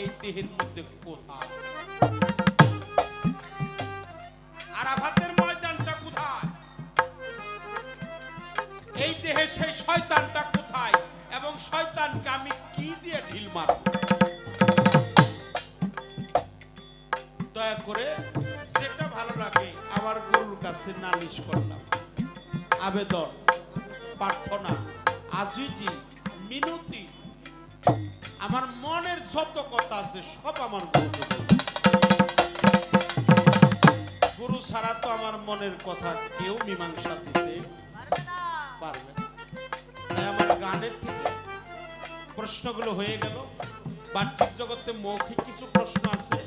এই দেহের মধ্যে কোথায়? আরাফাতের ময়দানটা কোথায়? এই দেহে সেই শয়তানটা কোথায় এবং শয়তানকে আমি কি দিয়ে ঢিল মারব? দয়া করে যেটা ভালো লাগে আমার গুরুর কাছে নালিশ করলাম, আবেদন, প্রার্থনা, আজিজি, মিনতি, আমার মনের যত কথা আছে সব আমার গুরু ছাড়া তো আমার মনের কথা কেউ মীমাংসা দিতে পারবে না। তাই আমার গানের থেকে প্রশ্নগুলো হয়ে গেল। বাহ্যিক জগতে মৌখিক কিছু প্রশ্ন আছে,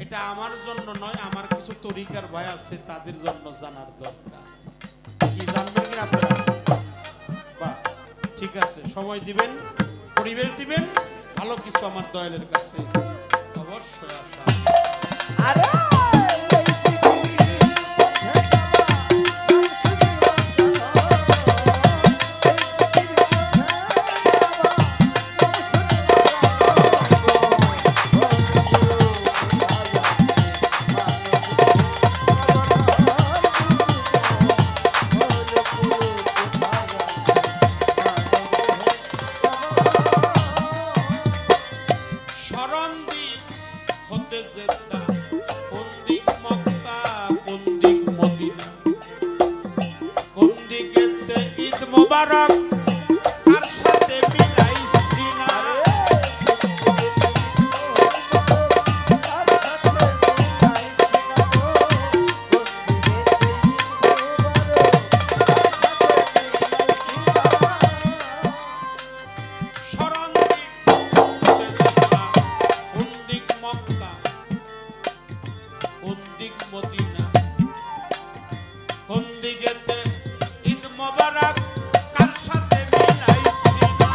এটা আমার জন্য নয়, আমার কিছু তরিকার ভাই আছে তাদের জন্য জানার দরকার। কি জানবেন কি আপনারা? বাহ, ঠিক আছে, সময় দিবেন, পরিবেশ দিবেন, ভালো কিছু আমার দয়ালের কাছে অবশ্যই আশা। আরে মুবারক আর সাথে মিলাইছি না, মদিনা কোন দিকেতে ঈদ মোবারক কার সাথে মিলাইছি না।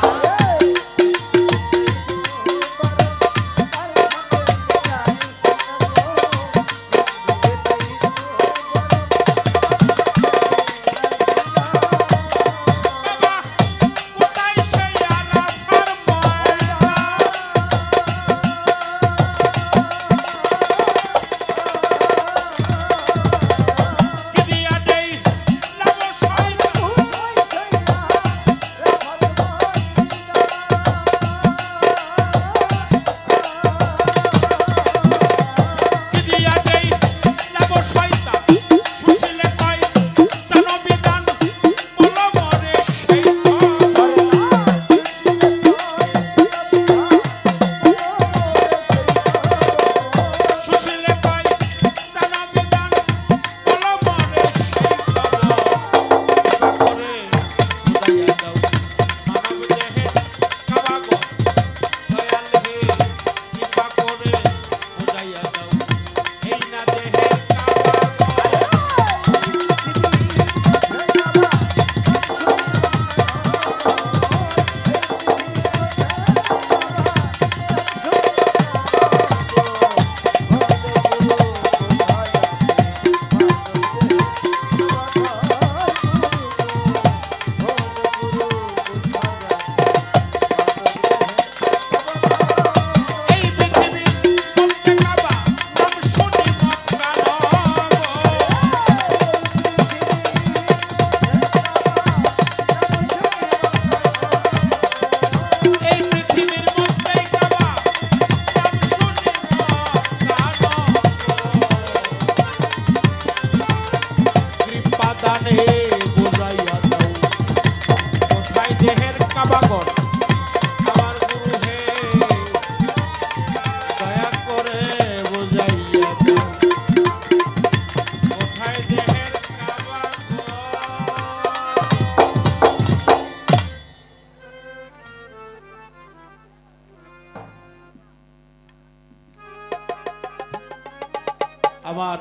আমার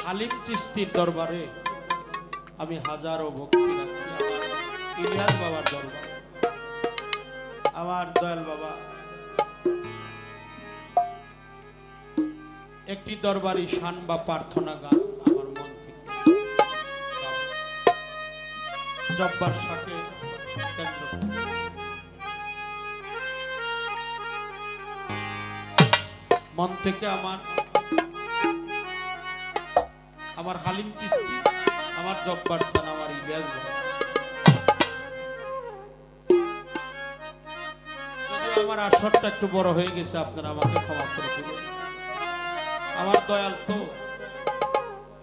আলিম চিস্তির দরবারে আমি হাজারো ভক্তি রাখি, আমার ইলিয়াস বাবার দরবারে, আমার দয়াল বাবা একটি দরবারি শান বা প্রার্থনা গান আমার মন থেকে জব্বার শাকে কেন্দ্র মন থেকে আমার হালিম চিস্তি, আমার জব্বার খান, আমার ইলিয়াস ভাই, যদিও আমার আসরটা একটু বড় হয়ে গেছে, আপনারা আমাকে ক্ষমা করে দিবেন। আমার দয়াল তো,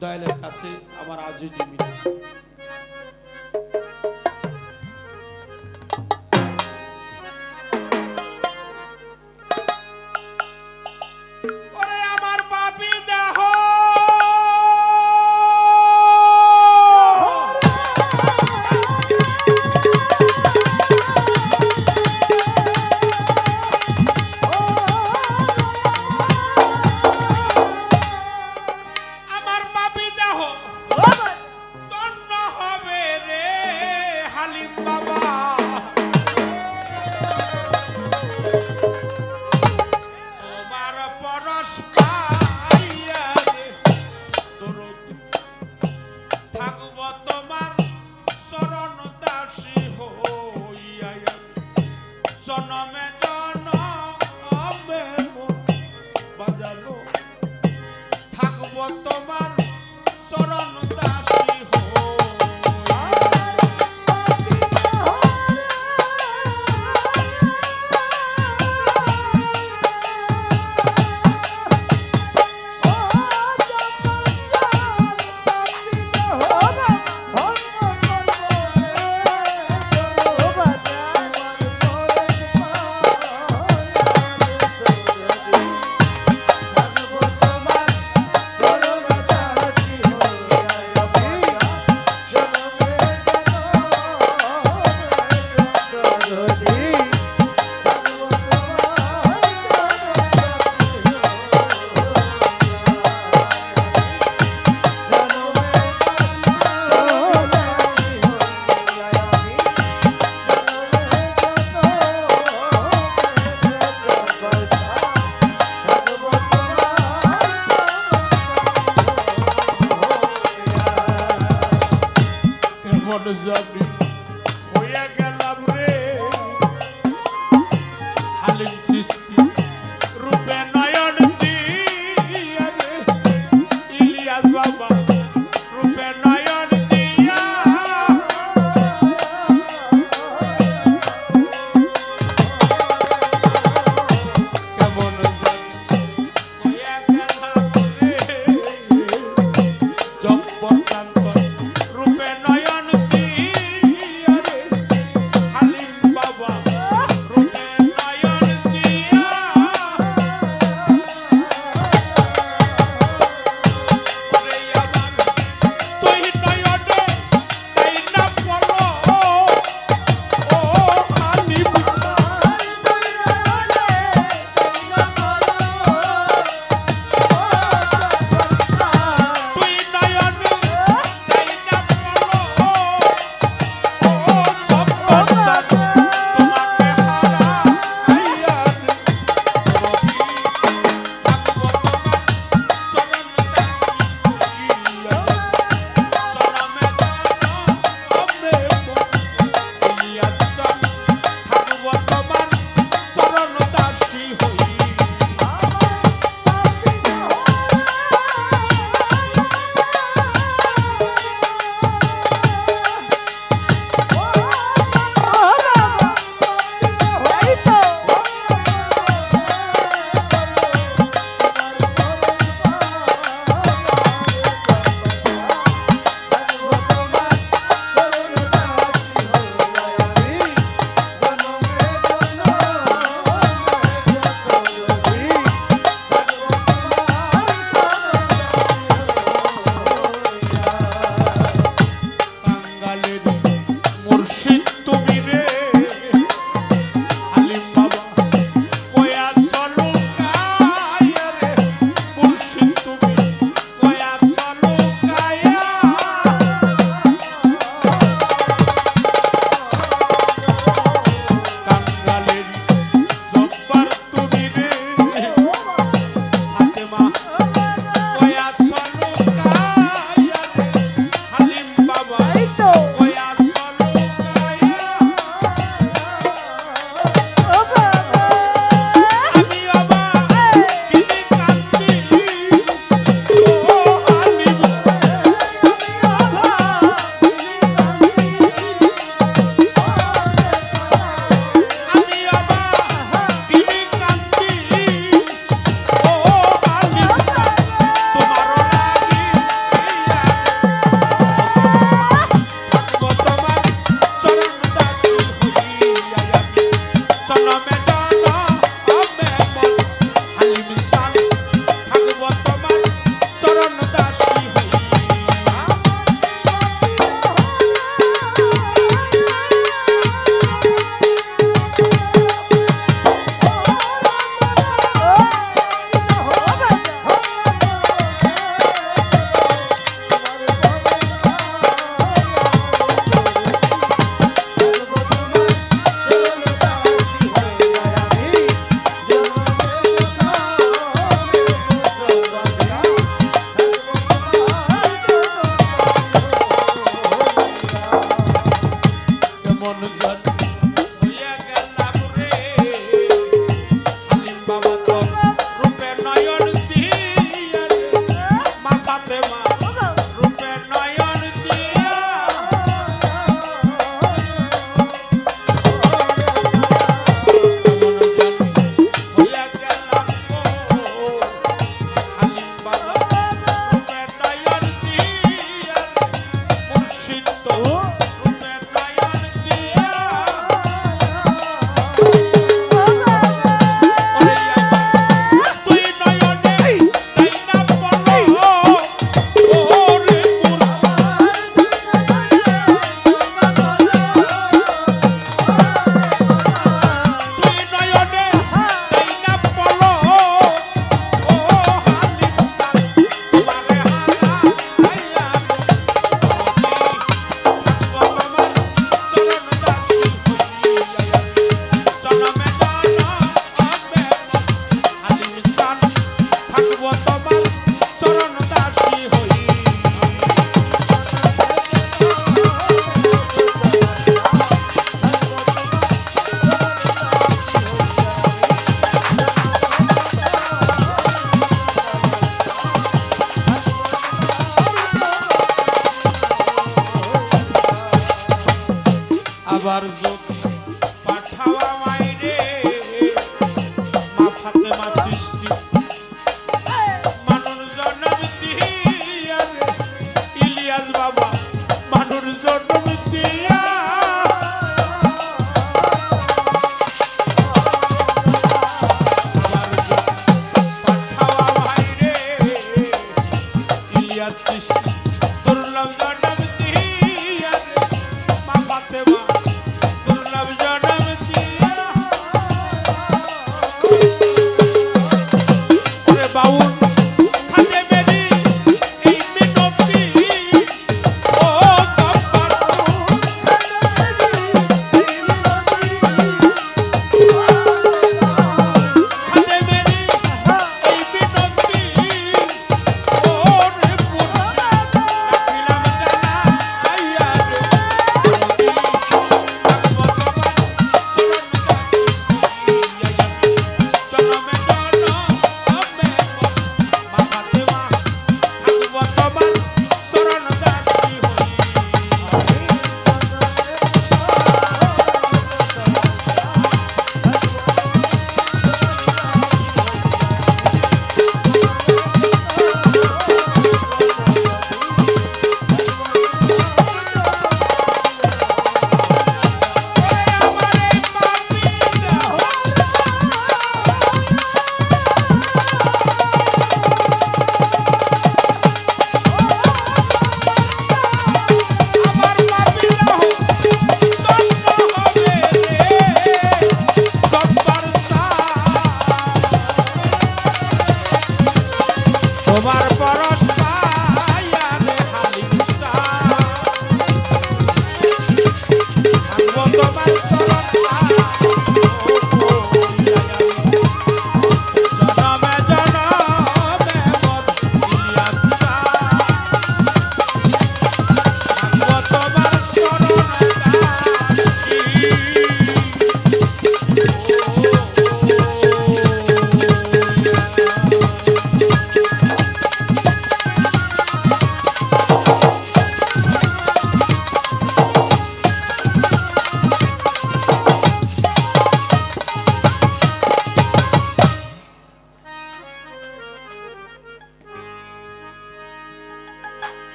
দয়ালের কাছে আমার আজও জীবিত।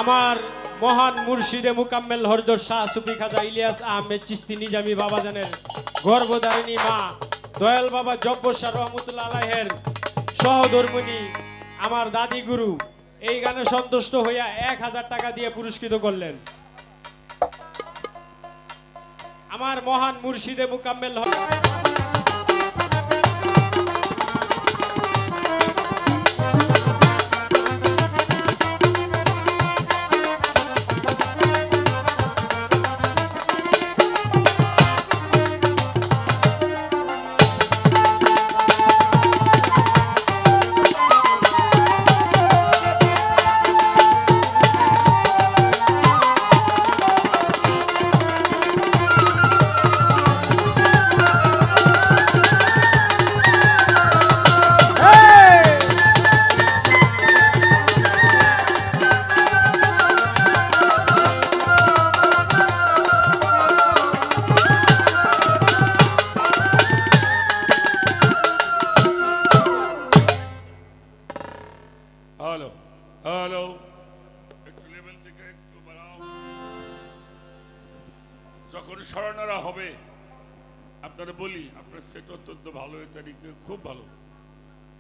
আমার মহান মুর্শিদে মুকাম্মেল হযরত শাহ সুফি খাজা ইলিয়াস আহমেদ চিশতি নিজামী বাবাজানের গর্ভধারিণী মা দয়াল বাবা জব্বর শাহ রহমতুল্লাহ আলাইহের সহধর্মিণী আমার দাদি গুরু এই গানে সন্তুষ্ট হইয়া 1000 টাকা দিয়ে পুরস্কৃত করলেন। আমার মহান মুর্শিদে মুকাম্মেল যখন স্মরণারা হবে আপনারা বলি আপনার সেট অত্যন্ত ভালো, এই তারিখে খুব ভালো,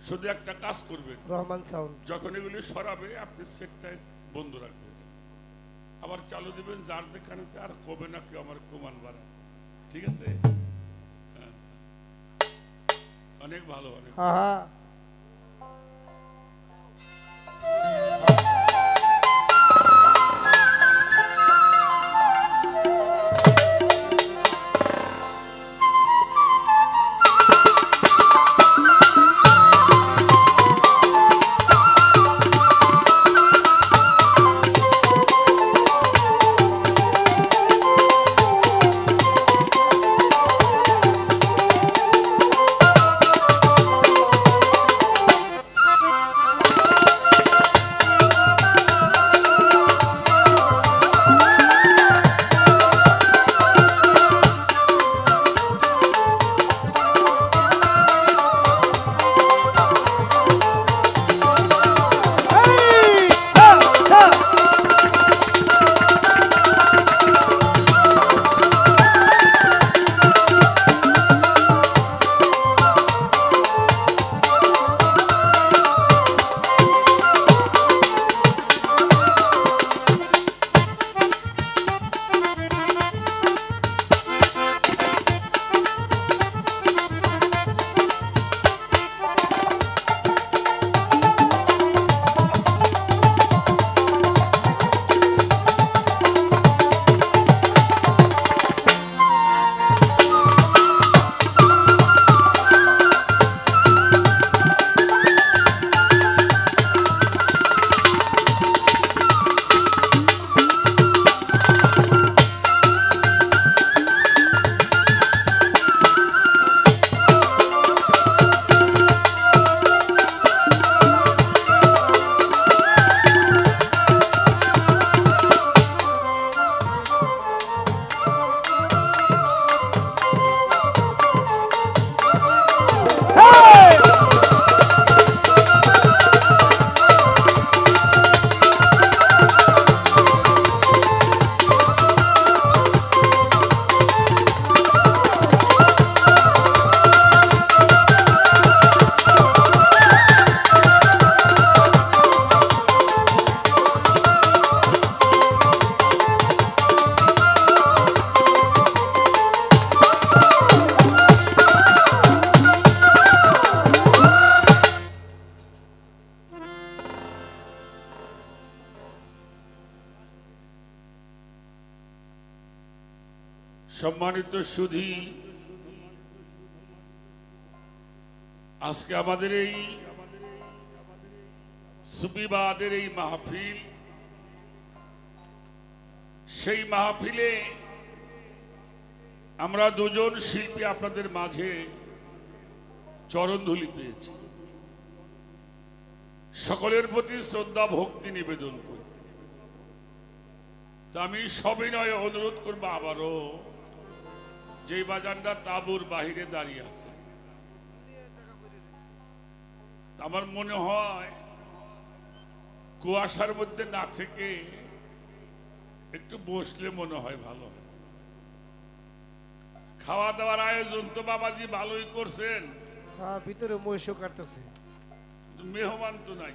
শুধু একটা কাজ করবেন রহমান সাউন্ড যখন এগুলি সরাবে আপনি সেটটা বন্ধ রাখবেন, আবার চালু দিবেন যার যেখানে আর কবে না কেউ আমার কমান বাড়া, ঠিক আছে? অনেক ভালো, অনেক সম্মানিত সুধী, আজকে আমাদের এই সুফিবাদের এই মাহফিল, সেই মাহফিলে আমরা দুজন শিল্পী আপনাদের মাঝে চরণধুলি পেয়েছি। সকলের প্রতি শ্রদ্ধা ভক্তি নিবেদন করি। তা আমি সবিনয়ে অনুরোধ করবো আবারও, যে বাজানটা তাঁবুর বাহিরে দাঁড়িয়ে আছে, আমার মনে হয় কুয়াশার মধ্যে না থেকে একটু বসলে মনে হয় ভালো। খাওয়া দাওয়ার আয়োজন তো বাবাজি ভালোই করছেন, হ্যাঁ ভিতরে মহিষও কাটতেছে। মেহমান তো নাই,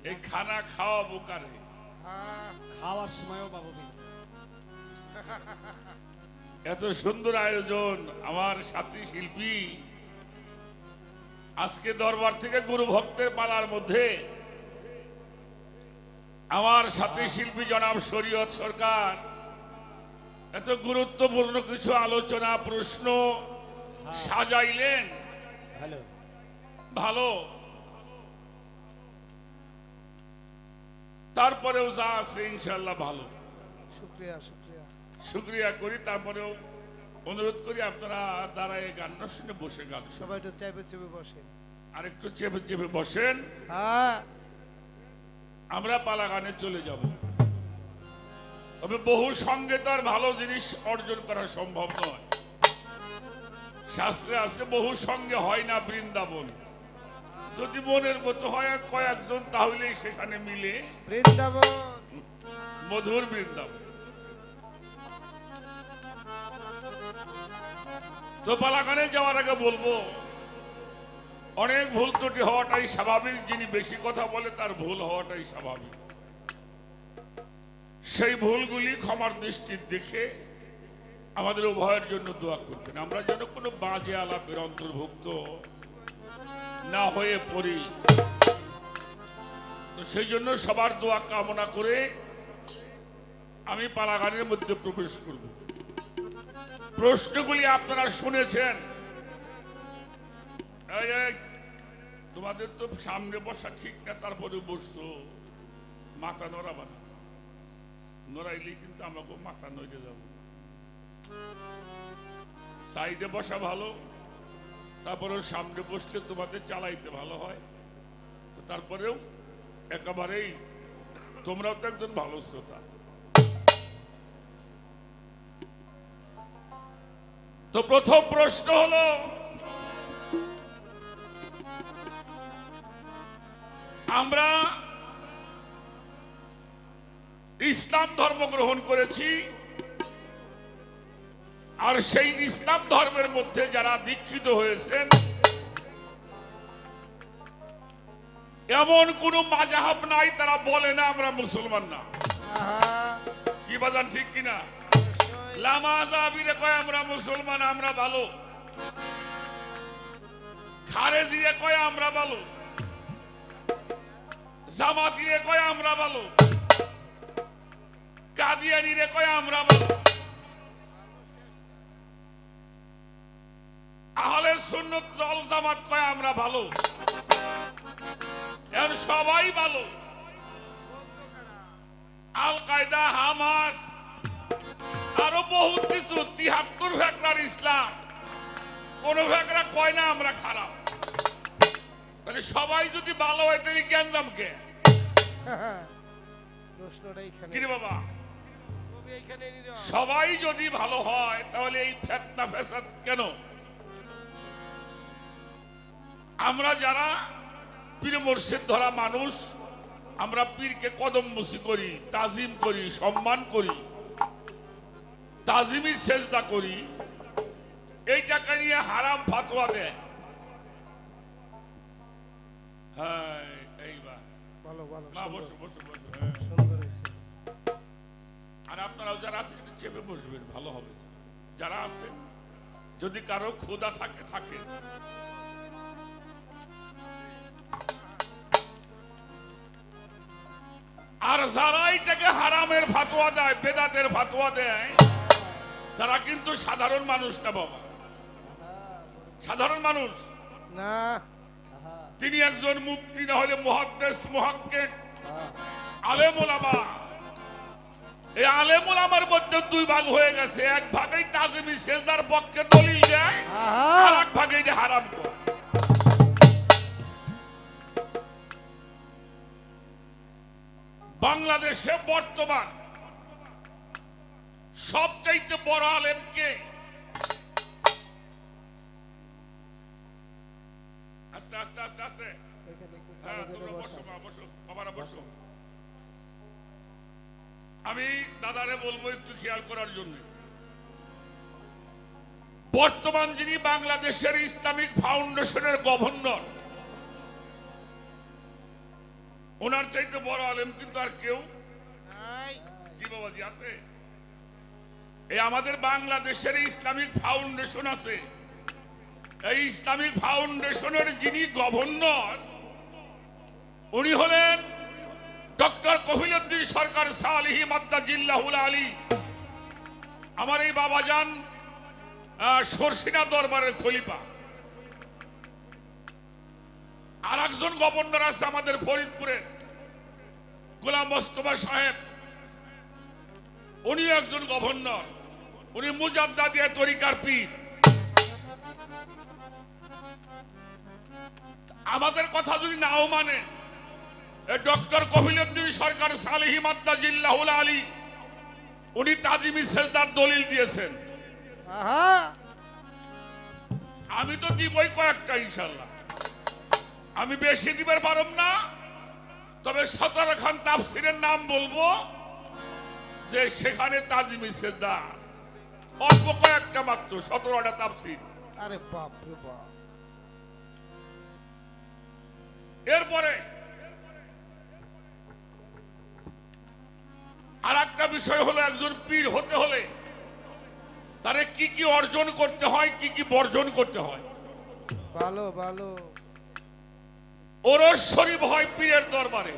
এই খানা খাওয়াবো কারে? হ্যাঁ খাওয়ার সময়ও পাবো কি? এত সুন্দর আয়োজন। আমার সাথী শিল্পী আজকে দরবার থেকে গুরু ভক্তের পালার মধ্যে আমার সাথী শিল্পী জনাব শরীয়ত সরকার এত গুরুত্বপূর্ণ কিছু আলোচনা প্রশ্ন সাজাইলেন। হ্যালো, ভালো, তারপরেও যা আছে ইনশাল্লাহ ভালো। শুক্রিয়া শুক্রিয়া। শুক্রিয়া করি। তারপরেও অনুরোধ করি আপনারা দাঁড়ায় গান না শুনে বসে গান শুনুন। সবাই একটু চেপে চেপে বসে। আর একটু চেপে চেপে বসেন। হ্যাঁ আমরা পালা গানে চলে যাব। তবে বহু সঙ্গে তো আর ভালো জিনিস অর্জন করা সম্ভব নয়। শাস্ত্রে আছে বহু সঙ্গে হয় না বৃন্দাবন। যদি মনের মতো হয় আর কয়েকজন তাহলেই সেখানে মিলে বৃন্দাবন, মধুর বৃন্দাবন। তো পালা গানে যাওয়ার আগে বলবো অনেক ভুল ত্রুটি হওয়াটাই স্বাভাবিক। যিনি বেশি কথা বলে তার ভুল হওয়াটাই স্বাভাবিক। সেই ভুলগুলি ক্ষমার দৃষ্টির দেখে আমাদের উভয়ের জন্য দোয়া করতেন। আমরা যেন কোনো বাজে আলাপের অন্তর্ভুক্ত না হয়ে পড়ি। তো সেই জন্য সবার দোয়া কামনা করে আমি পালা গানের মধ্যে প্রবেশ করব। প্রশ্নগুলি আপনারা শুনেছেন। তোমাদের তো সামনে বসা ঠিক না, তারপরে বসছো। মাথা নড়াবা না, নড়াইলেই কিন্তু আমাকে মাথা নড়ে যাব। সাইডে বসা ভালো, তারপরেও সামনে বসলে তোমাদের চালাইতে ভালো হয়। তো তারপরেও একেবারেই তোমরাও তো একজন ভালো শ্রোতা। তো প্রথম প্রশ্ন হলো, আমরা ইসলাম ধর্ম গ্রহণ করেছি, আর সেই ইসলাম ধর্মের মধ্যে যারা দীক্ষিত হয়েছেন এমন কোন মাযহাব নাই তারা বলে না আমরা মুসলমান না। কি বাজান ঠিক কিনা? লামাযাবিরে কয় আমরা মুসলমান, আমরা ভালো। খারেজিরে কয় আমরা ভালো, জামাতিরে কয় আমরা ভালো, কাদিয়ানিরে কয় আমরা ভালো, আহলে সুন্নাত ওয়াল জামাত কয় আমরা ভালো। এখন সবাই ভালো। আল কায়দা, হামাস, আরো বহুত কিছু ৭৩ ফেকরার ইসলাম, কোন ফেকরা কয় না আমরা খারাপ। তাহলে সবাই যদি ভালো হয় তাহলে জ্ঞানদাম কে? কিরে বাবা, সবাই যদি ভালো হয় তাহলে এই ফেতনা ফেসাদ কেন? আমরা যারা পীর মুর্শিদ ধরা মানুষ, আমরা পীরকে কদম মুসি করি, তাজিম করি, সম্মান করি, তাজিমি সেজদা করি। এইটাকে নিয়ে হারাম ফাতোয়া দেয়। হ্যাঁ এইবার ভালো ভালো না, বসো বসো বসো। সুন্দর হয়েছে। আর আপনারাও যারা আছেন একটু চেপে বসবেন, ভালো হবে। যারা আছেন যদি কারো ক্ষুধা থাকে থাকে। আর যারা এটাকে হারামের ফাতোয়া দেয়, বেদাতের ফাতোয়া দেয়, তারা কিন্তু সাধারণ মানুষ না বাবা। সাধারণ মানুষ না, তিনি একজন মুফতি, না হলে মুহাদ্দিস, মুহাক্কিক, আলেম ওলামা। এই আলেম ওলামার মধ্যে দুই ভাগ হয়ে গেছে। এক ভাগই তাজিমি সেজদার পক্ষে দলিল দেয়, আর এক ভাগই হারাম করে। বাংলাদেশে বর্তমান সবচাইতে বড় আলেম কে? আস্তে আস্তে আস্তে আস্তে। হ্যাঁ, তোমরা বসো মা, বসো, বাবারা বসো। আমি দাদারে বলবো একটু খেয়াল করার জন্য। বর্তমান যিনি বাংলাদেশের ইসলামিক ফাউন্ডেশনের গভর্নর, ওনার চাইতে বড় আলেম কিন্তু আর কেউ কি বাবাজি আছে? এই আমাদের বাংলাদেশের ইসলামিক ফাউন্ডেশন আছে, এই ইসলামিক ফাউন্ডেশনের যিনি গভর্নর উনি হলেন ডক্টর কফিলউদ্দিন সরকার সালিহি মাদ্দাজিল্লাহুল আলী। আমার এই বাবাজান সরসিনা দরবারের খলিফা। আর একজন গভর্নর আছে আমাদের ফরিদপুরের, গোলাম মোস্তফা সাহেব, উনি একজন গভর্নর, উনি মুজাদ্দাদিয়া তরিকার পীর। আমাদের কথা যদি নাও মানে, ডক্টর কফিলউদ্দিন সরকার সালিহি মাদ্দাজিল্লাহুল আলী উনি তাজিমি সেজদার দলিল দিয়েছেন। আমি তো দিবই কয়েকটা ইনশাল্লাহ, আমি বেশি দিবার পারব না, তবে 17 খান তাফসিরের নাম বলবো যে সেখানে তাজিমি সেজদা অল্প কয়েকটা মাত্র 17টা তাফসির। আরে বাপ রে বাপ। এরপরে আর একটা বিষয় হলো, একজন পীর হতে হলে তারে কি কি অর্জন করতে হয়, কি কি বর্জন করতে হয়। ভালো ভালো। ওরস শরীফ হয় পীরের দরবারে।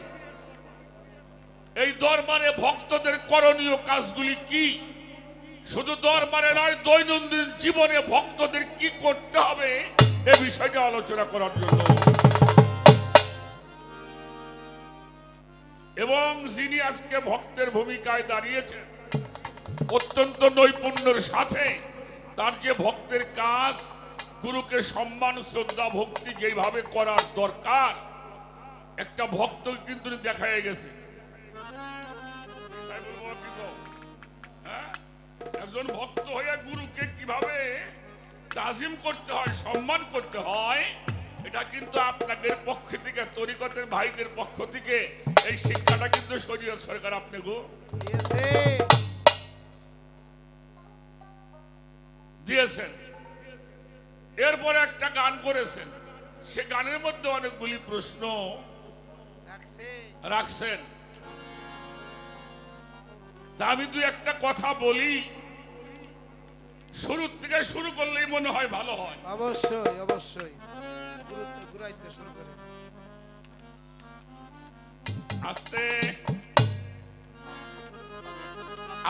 এই দরবারে ভক্তদের করণীয় কাজগুলি কি, শুধু দরবারে নয়, দৈনন্দিন জীবনে ভক্তদের কি করতে হবে এ বিষয়টা আলোচনা করার জন্য। এবং যিনি আজকে ভক্তের ভূমিকায় দাঁড়িয়েছেন অত্যন্ত নৈপুণ্যের সাথে, তার যে ভক্তের কাজ, গুরুকে সম্মান শ্রদ্ধা ভক্তি যেভাবে করার দরকার, একটা ভক্ত কিন্তু দেখা গেছে। একজন ভক্ত হয়ে গুরুকে কিভাবে তাজিম করতে হয়, সম্মান করতে হয়, এটা কিন্তু আপনাদের পক্ষ থেকে, তরিকতের ভাইদের পক্ষ থেকে এই শিক্ষাটা কিন্তু শরীয়ত সরকার আপনাকে দিয়েছেন। এরপরে একটা গান করেছেন, সে গানের মধ্যে অনেকগুলি প্রশ্ন রাখছেন। তা আমি দুই একটা কথা বলি, শুরু থেকে শুরু করলেই মনে হয় ভালো হয়। অবশ্যই অবশ্যই। শুরু করে আস্তে।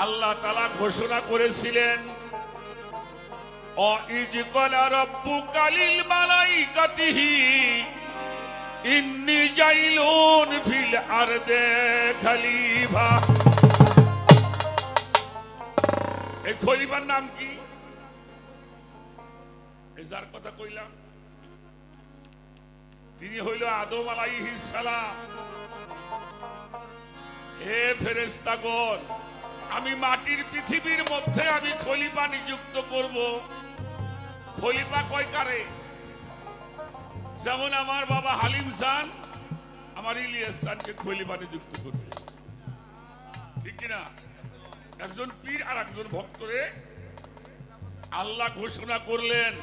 আল্লাহ তাআলা ঘোষণা করেছিলেন, وَإِذْ قَالَ رَبُّكَ لِلْمَلَائِكَةِ إِنِّي جَاعِلٌ فِي الْأَرْضِ خَلِيفَةً। এই খলিফার নাম কি? এই যার কথা কইলাম, তিনি হইল আদম আলাইহিস সালাম। হে ফেরেশতাগণ, আমি মাটির পৃথিবীর মধ্যে আমি খলিফা নিযুক্ত করব। খলিফা কয় কারে? যেমন আমার বাবা হালিম খান আমার ইলিয়াস খানকে খলিফা নিযুক্ত করছে, ঠিক কিনা? একজন পীর আর একজন ভক্তরে আল্লাহ ঘোষণা করলেন,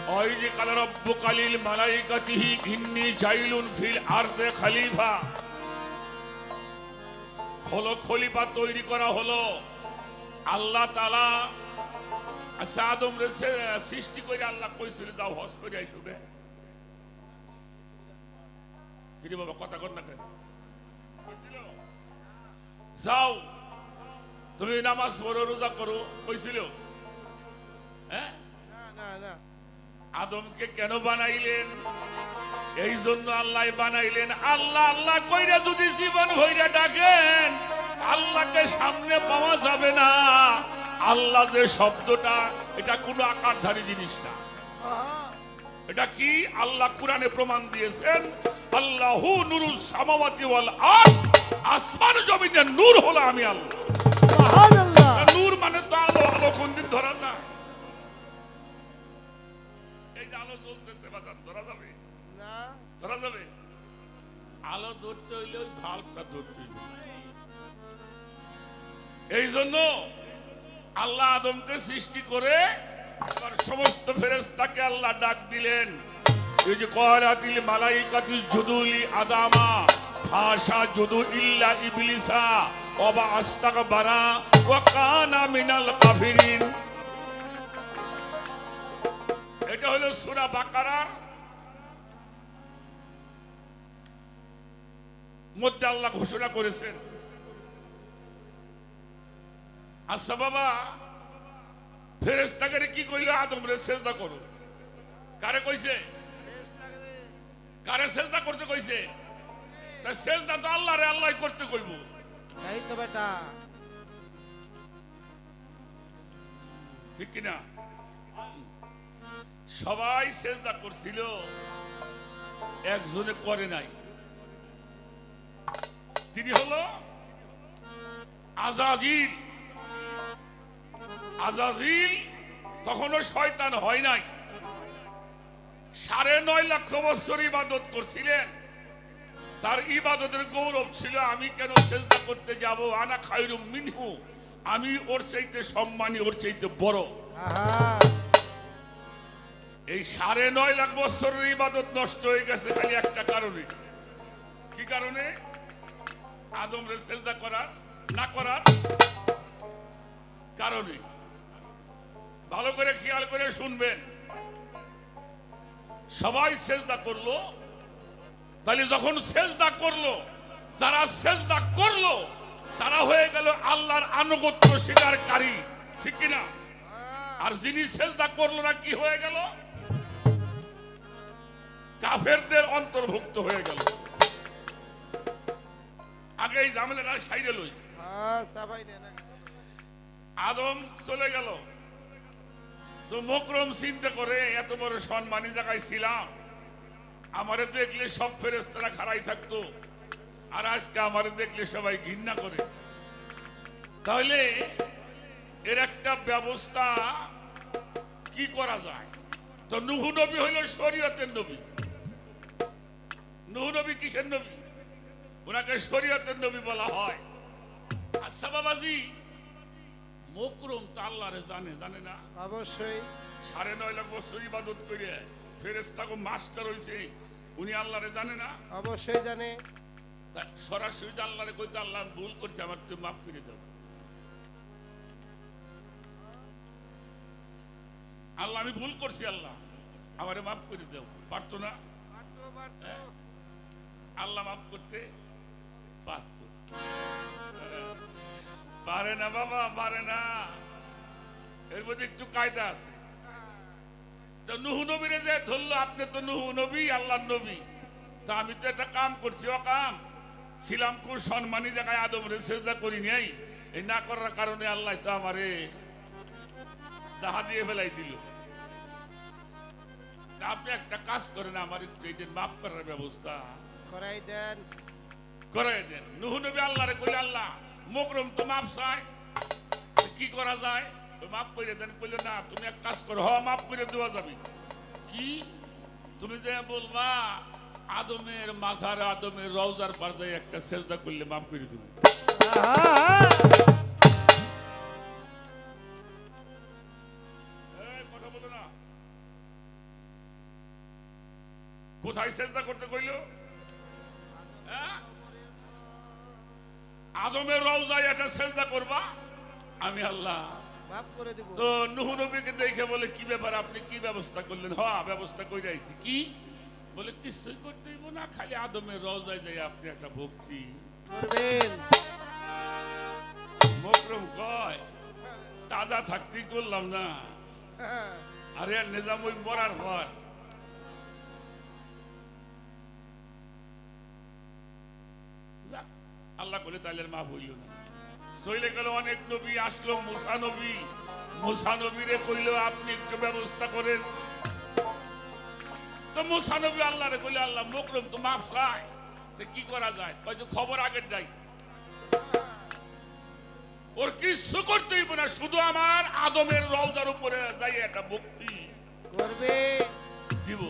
ওয়াইজ কাল রাব্বুকা লিল মালাইকাতিহি ইন্নী জাইলুন ফিল আরদি খলিফা। হলো খলিফা তৈরি করা হলো। আল্লাহ তাআলা আদম রে সৃষ্টি করে আল্লাহ কইছিল দাও হজ করে আইসবে। কিরে বাবা কথা কর না কেন? যাও তুমি নামাজ পড়ো, রোজা করো, কইছিল? হ্যাঁ, আদমকে কেন বানাইলেন? এই জন্য আল্লাহ বানাইলেন। আল্লাহ আল্লাহ কইরা যদি জীবন ভইরা ডাকেন, আল্লাহকে সামনে পাওয়া যাবে না। আল্লাহ যে শব্দটা, এটা কোনো আকারধারী জিনিস না। এটা কি? আল্লাহ কোরআনে প্রমাণ দিয়েছেন, আল্লাহু নূরুস সামাওয়াতি ওয়াল আরদ। আসমান জমিনের নূর হলো আমি আল্লাহ। সুবহানাল্লাহ। নূর মানে তো আলো, আলো কোনদিন ধরা যায়? এই যে আলো জ্বলতেছে বাজান, ধরা যাবে না? ধরা যাবে? আলো ধরতে হইলে ওই ভাল্বটা ধরতে হইবে। এই জন্য আল্লাহ আদমকে সৃষ্টি করে তার সমস্ত ফেরেশতাকে আল্লাহ ডাক দিলেন। এই যে কলাতিল মালাইকাতু জুদুলি আদামা ফাশা জুদু ইল্লা ইবলিসা ওয়া আস্তাগবারা ওয়া কানা মিনাল কাফিরিন। এটা হলো সূরা বাকারার মধ্যে আল্লাহ ঘোষণা করেছেন। আচ্ছা বাবা, ফেরেশতাকে কি কইলো? আদমরে সিজদা করো। কারে কইছে? কারে সিজদা করতে কইছে? তা সিজদা তো আল্লাহরে আল্লাহ করতে কইবো। এই তো বেটা, ঠিক কিনা? সবাই সিজদা করছিল, একজনে করে নাই। তিনি হলো আজাজিল। আজাজিল তখনও শয়তান হয় নাই, 9.5 লক্ষ বছর ইবাদত করছিলেন। তার ইবাদতের গৌরব ছিল, আমি কেন সিজদা করতে যাব? আনা খায়রুম মিনহু, আমি ওর চাইতে সম্মানী, ওর চাইতে বড়। আহা, এই 9.5 লাখ বছরের ইবাদত নষ্ট হয়ে গেছে খালি একটা কারণে। কি কারণে? আদমরে সিজদা করার না করার কারণে। ভালো করে খেয়াল করে শুনবেন। সবাই সিজদা করলো, তাহলে যখন সিজদা করলো, যারা সিজদা করলো তারা হয়ে গেল আল্লাহর আনুগত্য স্বীকারকারী, ঠিক কিনা? আর যিনি সিজদা করলো না, কি হয়ে গেল? কাফেরদের অন্তর্ভুক্ত হয়ে গেল। আগে এই ঝামেলাটা সাইডে লই। সবাই নে না। আদম চলে গেল, তো মকরম চিন্তা করে এত বড় সম্মানী জায়গায় ছিলাম, আমারে দেখলে সব ফেরেশতারা খাড়াই থাকতো, আর আজকে আমারে দেখলে সবাই ঘৃণা করে। তাহলে এর একটা ব্যবস্থা কি করা যায়? তো নূহ নবী হইল শরীয়তের নবী। নূহ নবী কিসের নবী? ওনাকে শরীয়তের নবী বলা হয়। আচ্ছা বাবাজি, মকরম তো আল্লাহরে জানে, জানে না? অবশ্যই। 9.5 লাখ বছর ইবাদত করে ফেরেশতাকে মাস্টার হইছে, উনি আল্লাহরে জানে না? অবশ্যই জানে। তা সরাসরি আল্লাহরে কইতে, আল্লাহ আমি ভুল করছি, আমার তুমি মাফ করে দাও। আল্লাহ আমি ভুল করছি, আল্লাহ আমারে মাফ করে দাও। পারতো না? হ্যাঁ? আল্লাহ মাফ করতে পারত? পারে না বাবা, পারে না। এর মধ্যে একটু কায়দা আছে। তো নূহ নবীরে যে ধরলো, আপনি তো নূহ নবী, আল্লাহর নবী, তা আমি তো একটা কাম করছি, অকাম ছিলাম, কোন সম্মানী জায়গায় আদমরে সিজদা করি নাই। এই না করার কারণে আল্লাহ তো আমারে দাহা দিয়ে ফেলাই দিল। তা আপনি একটা কাজ করেন, আমার একটু এই মাফ করার ব্যবস্থা করাই দেন। করাই দেন। নূহ নবী আল্লাহরে কইলে, আল্লাহ মকরম তো মাফ চায়, কি করা যায়? মাফ করে দেন। কইলে না, তুমি এক কাজ করো, হ মাফ করে দেওয়া যাবে। কি? তুমি যে বলবা আদমের মাজার, আদমের রওজার পাশে একটা সিজদা করলে মাফ করে দেব। কথা বলো না। কোথায় সিজদা করতে কইলো? আদমের রওজায় একটা সিজদা করবা, আমি আল্লাহ মাফ করে দেব। তো নূহ নবীকে দেখে বলে, কি ব্যাপার, আপনি কি ব্যবস্থা করলেন? হ্যাঁ, ব্যবস্থা করে আইছি। কি? বলে কিছুই করতে হইব না, খালি আদমের রওজায় যাই আপনি একটা ভক্তি করবেন। মকরম কয়, তাজা থাকতেই করলাম না। আরে নিজাম ওই মরার ঘর। আল্লাহ বলে তাইলে মাফ হইল না। চলে গেল অনেক নবী, আসলো মুসা নবী। মুসা নবীরে কইলো, আপনি একটু ব্যবস্থা করেন। তো মুসা নবী আল্লাহরে কইলে, আল্লাহ মকরম তো মাফ চায়, তো কি করা যায়? হয়তো খবর আগের যাই, ওর কিছু করতে হইব না, শুধু আমার আদমের রওজার উপরে যাই একটা ভক্তি করবে দিব।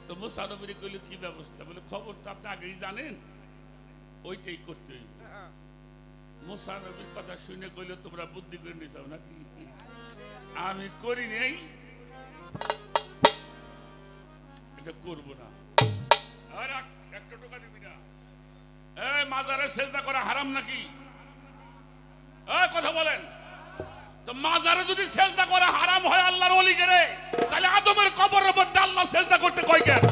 তো মুসা নবীরে কইলো, কি ব্যবস্থা? বলে খবর তো আপনি আগেই জানেন, ওইটাই করতে হইব। মুসা নবীর কথা শুনে কইলে তোমরা বুদ্ধি করে নিছাও নাকি? আমি করি নেই, এটা করব না। আর একটা টাকা দিবি না। এই মাজারে সেজদা করা হারাম নাকি? এই কথা বলেন তো। মাজারে যদি সেজদা করা হারাম হয় আল্লাহর ওলি গেরে, তাহলে আদমের কবরের মধ্যে আল্লাহ সেজদা করতে কয় কেন?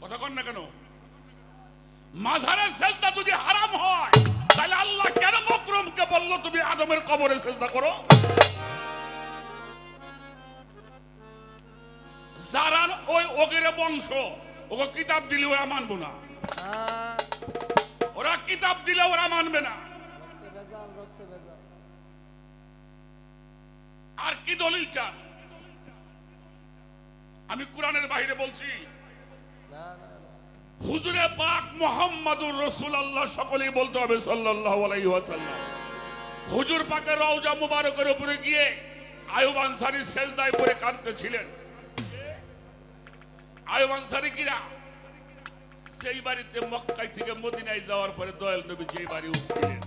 কথা কন না কেন? মাজারে সেজদা যদি হারাম হয় তাহলে আল্লাহ কেন মকরমকে বললো তুমি আদমের কবরে সেজদা করো? যারা ওই ওগের বংশ, ওকে কিতাব দিলে ওরা মানবো না। ওরা কিতাব দিলে ওরা মানবে না। আর কি দলিল চান? আমি কোরআনের বাইরে বলছি, হুজুরে পাক মুহাম্মাদুর রাসূলুল্লাহ সকলেই বলতে হবে সাল্লাল্লাহু আলাইহি ওয়াসাল্লাম। হুজুর পাকের রওজা মুবারকের উপরে গিয়ে আইয়ুব আনসারী সেজদায় পড়ে কাঁদতেছিলেন। আইয়ুব আনসারী কিরা? সেই বাড়িতে মক্কা থেকে মদিনায় যাওয়ার পরে দয়াল নবী যেই বাড়ি উঠছিলেন,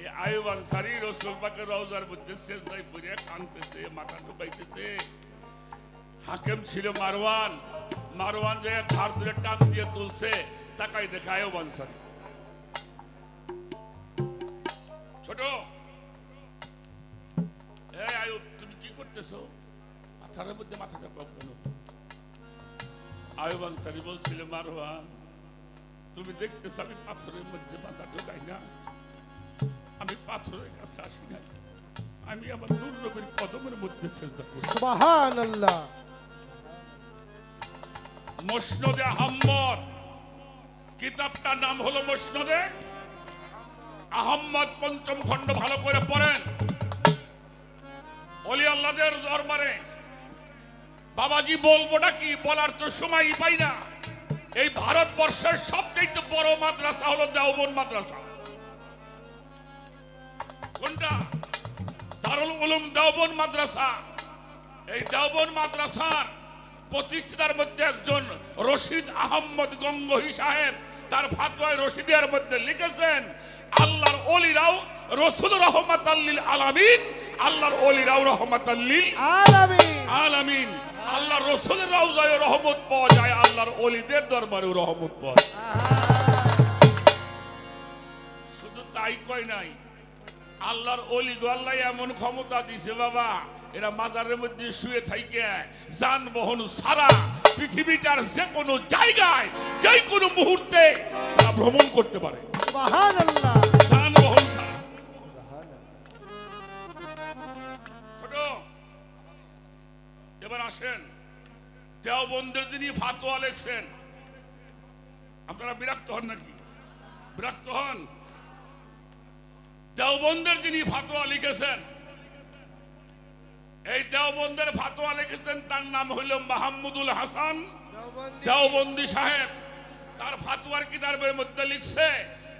এই আইয়ুব আনসারী রাসূল পাকের রওজার মধ্যে সেজদায় পড়ে কাঁদতেছে, মাথা ঢুকাইতেছে। হাকিম ছিল মারওয়ান। মারওয়ান যে ঘাড় ধরে টান দিয়ে তুলছে, তাকাই দেখে আইয়ুব আনসারী। ছোট, এই আইয়ুব তুমি কি করতেছো? মাথার মধ্যে মাথাটা কম কেন? আইয়ুব আনসারী বলছিল, মারওয়ান তুমি দেখতেছো আমি পাথরের মধ্যে মাথা ঢোকাই না, আমি পাথরের কাছে আসি না, আমি আমার নূর নবীর কদমের মধ্যে সেজদা করি। সুবহানাল্লাহ। মুসনদে আহমদ, কিতাবটার নাম হলো মুসনদে আহমদ। পঞ্চম খণ্ড ভালো করে পড়েন। ওলি আল্লাহদের দরবারে বাবাজি বলবোটা কি, বলার তো সময়ই পাই না। এই ভারতবর্ষের সবচেয়ে বড় মাদ্রাসা হলো দেওবন্দ মাদ্রাসা। কোনটা? দারুল উলুম দেওবন্দ মাদ্রাসা। এই দেওবন্দ মাদ্রাসার প্রতিষ্ঠাতার মধ্যে একজন রশিদ আহমদ গঙ্গোহী সাহেব তার ফাতোয়ায়ে রশিদিয়ার মধ্যে লিখেছেন, আল্লাহর ওলিরাও রাসূল রাহমাতাল লিল আলামিন, আল্লাহর ওলিরাও রাহমাতাল লিল আলামিন। আল্লাহর রাসূলের রওজায় রহমত পাওয়া যায়, আল্লাহর ওলিদের দরবারেও রহমত পাওয়া যায়। শুধু তাই কয় নাই, আল্লাহর ওলি গো আল্লাহ এমন ক্ষমতা দিছে বাবা, এরা মাজারের মধ্যে শুয়ে থাকে যানবাহন সারা পৃথিবীটার যে কোনো জায়গায় যে কোনো মুহূর্তে তারা ভ্রমণ করতে পারে। সুবহানাল্লাহ। যানবাহন সারা। ছোট, এবার আসেন দেওবন্দের যিনি ফাতোয়া লিখছেন, আপনারা বিরক্ত হন নাকি? বিরক্ত হন? দেওবন্দের যিনি ফাতোয়া লিখেছেন, এই দেওবন্দের ফাতোয়া লিখেছেন, তার নাম হইল মাহমুদুল হাসান দেওবন্দি সাহেব। তার ফাতোয়ার কিতাবের মধ্যে লিখছে,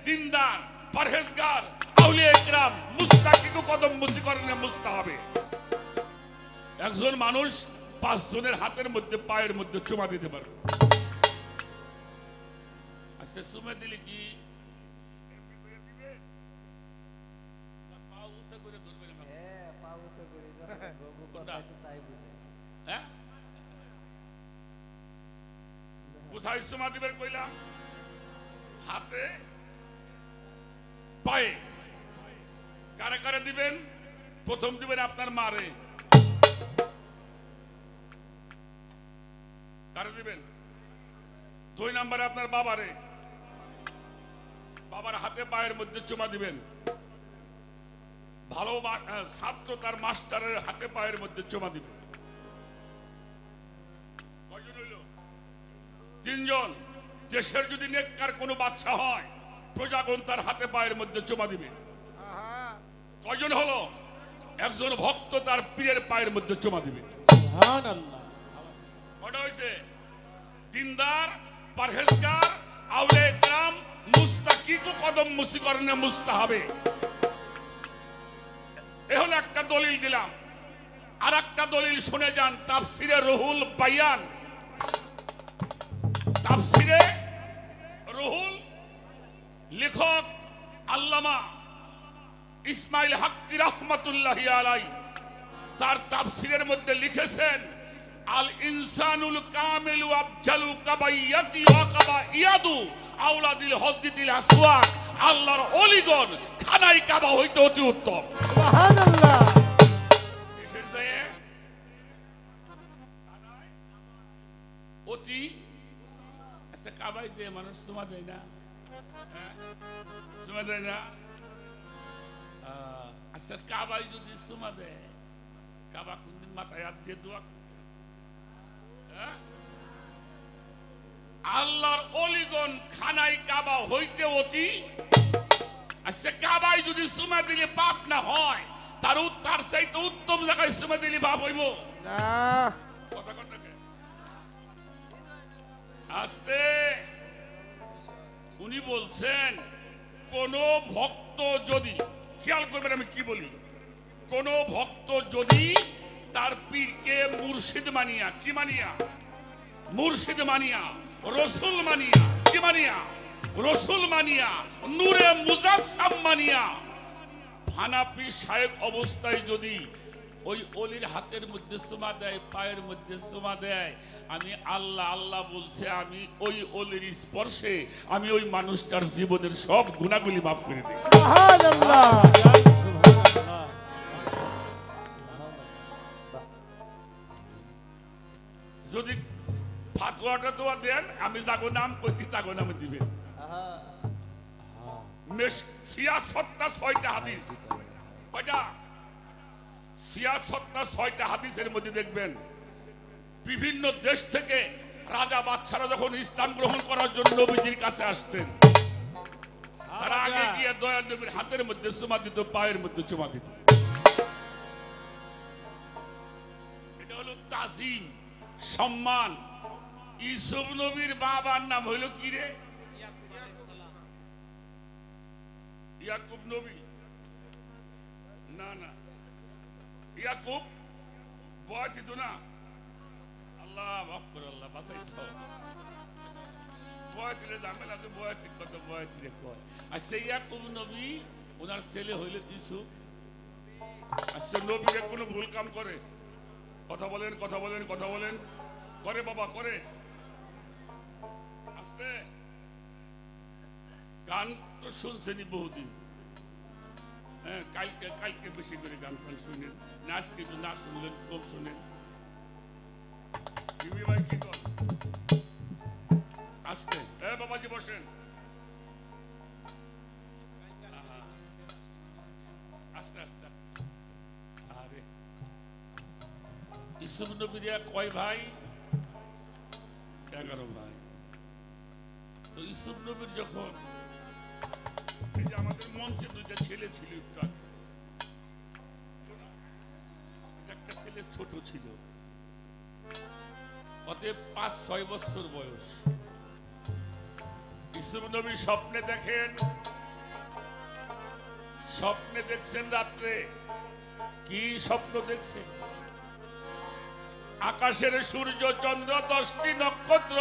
দিনদার, পরহেজগার, আউলিয়া ইকরাম মুস্তাকিকু কদম মুসি করনে মুস্তাহাবে। একজন মানুষ 5 জনের হাতের মধ্যে পায়ের মধ্যে চুমা দিতে পারে। আচ্ছা, চুমা দিলে কি কোথায় চুমা দিবেন কইলাম? হাতে, পায়ে। কারে কারে দিবেন? প্রথম দিবেন আপনার মারে। কারে দিবেন? 2 নম্বরে আপনার বাবারে। বাবার হাতে পায়ের মধ্যে চুমা দিবেন। ভালো ছাত্র তার মাস্টারের হাতে পায়ের মধ্যে চুমা দিবে। কয়জন হইল? 3 জন। দেশের যদি নেককার কোনো বাদশা হয়, প্রজাগণ তার হাতে পায়ের মধ্যে চুমা দিবে। কয়জন হলো? একজন ভক্ত তার পীরের পায়ের মধ্যে চুমা দিবে। সুবহানাল্লাহ। কয়টা হইছে? দিনদার, পরহেজগার, আউলিয়া ইকরাম মুস্তাকিকু কদম মুসি করনে মুস্তাহাবে। এ হলো একটা দলিল দিলাম। আর একটা দলিল শুনে যান, তাফসিরে রুহুল বায়ান, তাফসিরে রুহুল, লেখক আল্লামা ইসমাইল হাক্কি রাহমাতুল্লাহি আলাইহি তার তাফসিরের মধ্যে লিখেছেন, আল ইনসানুল কামিলু আফজালু কাবাইয়াতি ওয়া কাবাইয়াদু আওলাদিল হজদিল আসওয়াদ। আল্লাহর ওলিগণ খানায় কাবা হইতে অতি উত্তম। সুবহানাল্লাহ। কিসের চেয়ে? অতি। আচ্ছা, কাবায় দিয়ে মানুষ সুমা দেয় না? সুমা দেয় না? আচ্ছা, কাবায় যদি সুমা দেয়, কাবা কোনদিন মাথায় হাত দিয়ে দোয়া? আল্লাহর ওলিগণ খানায় কাবা হইতে অতি। আচ্ছা, কাবায় যদি সুমা দিলে পাপ না হয়, তার চাইতে উত্তম জায়গায় সুমা দিলে পাপ হইব না। কথা কথা আস্তে। উনি বলছেন, কোন ভক্ত যদি, খেয়াল করবেন আমি কি বলি, কোন ভক্ত যদি তার পীরকে মুর্শিদ মানিয়া, কি মানিয়া? মুর্শিদ মানিয়া, রসুল মানিয়া, কি মানিয়া? রসুল মানিয়া, নূরে মুজাসসাম মানিয়া হানাফি শায়েখ অবস্থায় যদি ওই অলির হাতের মধ্যে চুমা দেয়, পায়ের মধ্যে চুমা দেয়, আমি আল্লাহ আল্লাহ বলছে, আমি ওই অলির স্পর্শে আমি ওই মানুষটার জীবনের সব গুনাহগুলি মাফ করে দিই। সুবহানাল্লাহ। যদি ফাতোয়াটা তো দেন, আমি যাগো নাম কইতি তাগো নামে দিবেন। সিয়াসতটা 6টা হাদিস, কয়টা? সিয়াসতটা 6টা হাদিসের মধ্যে দেখবেন বিভিন্ন দেশ থেকে রাজা বাদশারা যখন ইসলাম গ্রহণ করার জন্য নবীজির কাছে আসতেন, তারা আগে গিয়ে দয়ার নবীর হাতের মধ্যে চুমা দিত, পায়ের মধ্যে চুমা দিত। এটা হলো তাজিম, সম্মান। ইউসুফ নবীর বাবার নাম হইল কি রে? ইয়াকুব নবী? না না, ইয়াকুব বয়াতি তো না। আল্লাহ আকবার, আল্লাহ বাঁচাইছো। বয়াতিরে ঝামেলা তো, বয়াতি কত বয়াতিরে কয়। আচ্ছা, ইয়াকুব নবী ওনার ছেলে হইল ইউসুফ। আচ্ছা, নবীরে কোনো ভুল কাম করে? কথা বলেন, কথা বলেন, কথা বলেন। করে বাবা, করে। আস্তে। গান তো শুনছেনই বহুদিন। হ্যাঁ, কালকে বেশি করে গান ফান শুনেন, নাচ কিন্তু না শুনলেন, কম শুনেন। ভাই কি কর? আস্তে। বাবাজি বসেন। আস্তে আস্তে আস্তে। আরে ইউসুফ নবীরা কয় ভাই? 11 ভাই। তো ইউসুফ নবীর যখন, এই যে আমাদের মঞ্চে 2টা ছেলে ছিল, একটু আগে একটা ছেলে ছোট ছিল, অতএব 5-6 বছর বয়স। ইউসুফ নবী স্বপ্নে দেখেন, স্বপ্নে দেখছেন রাত্রে। কি স্বপ্ন দেখছেন? আকাশের সূর্য চন্দ্র 10টি নক্ষত্র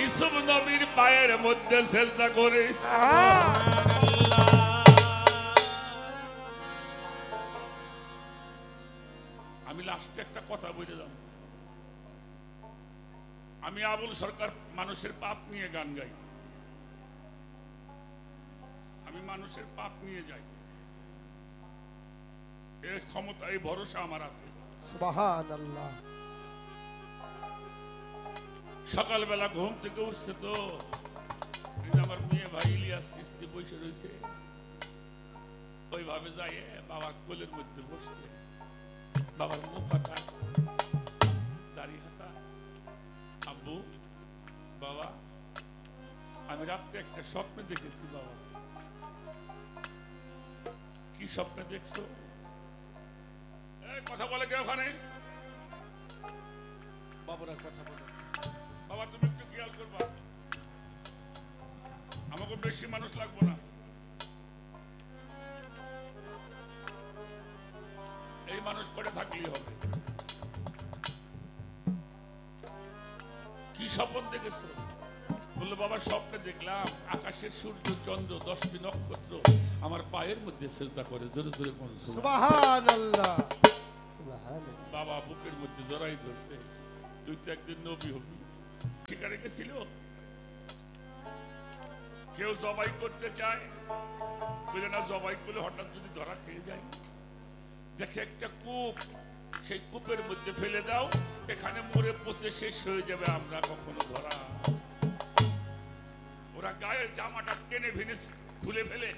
ইউসুফ নবীর পায়ের মধ্যে সেজদা করে। আমি লাস্টে একটা কথা বলে যাব। আমি আবুল সরকার মানুষের পাপ নিয়ে গান গাই, আমি মানুষের পাপ নিয়ে যাই, এই ক্ষমতা, এই ভরসা আমার আছে। সুবহানাল্লাহ। সকালবেলা ঘুম থেকে উঠছে তো আমার মেয়ে ভাই ইলিয়াস চিস্তি বসে রয়েছে, ওইভাবে যাই বাবা কোলের মধ্যে বসছে, বাবার মুখ হাতা, দাড়ি হাতা। আব্বু, বাবা, আমি রাত্রে একটা স্বপ্নে দেখেছি। বাবা, কি স্বপ্নে দেখছো? কথা বলে কে ওখানে? বাবুরা কথা বলে। বাবা, তুমি একটু খেয়াল করবা, আমাকে বেশি মানুষ লাগবো না। এই মানুষ করে থাকলেই হবে। কি স্বপ্ন দেখেছো? বললো বাবা স্বপ্নে দেখলাম আকাশের সূর্য চন্দ্র 10টি নক্ষত্র আমার পায়ের মধ্যে সেজদা করে। জোরে জোরে সুবহানাল্লাহ সুবহানাল্লাহ। বাবা বুকের মধ্যে জড়াই ধরছে, তুই তো একদিন নবী হবি। শিকারে গেছিল, কেউ জবাই করতে চায়, বলে না জবাই করলে হঠাৎ যদি ধরা খেয়ে যায়, দেখে একটা কূপ, সেই কূপের মধ্যে ফেলে দাও, এখানে মরে পচে শেষ হয়ে যাবে, আমরা কখনো ধরা। ওরা গায়ের জামাটা টেনে ভেঙে খুলে ফেলে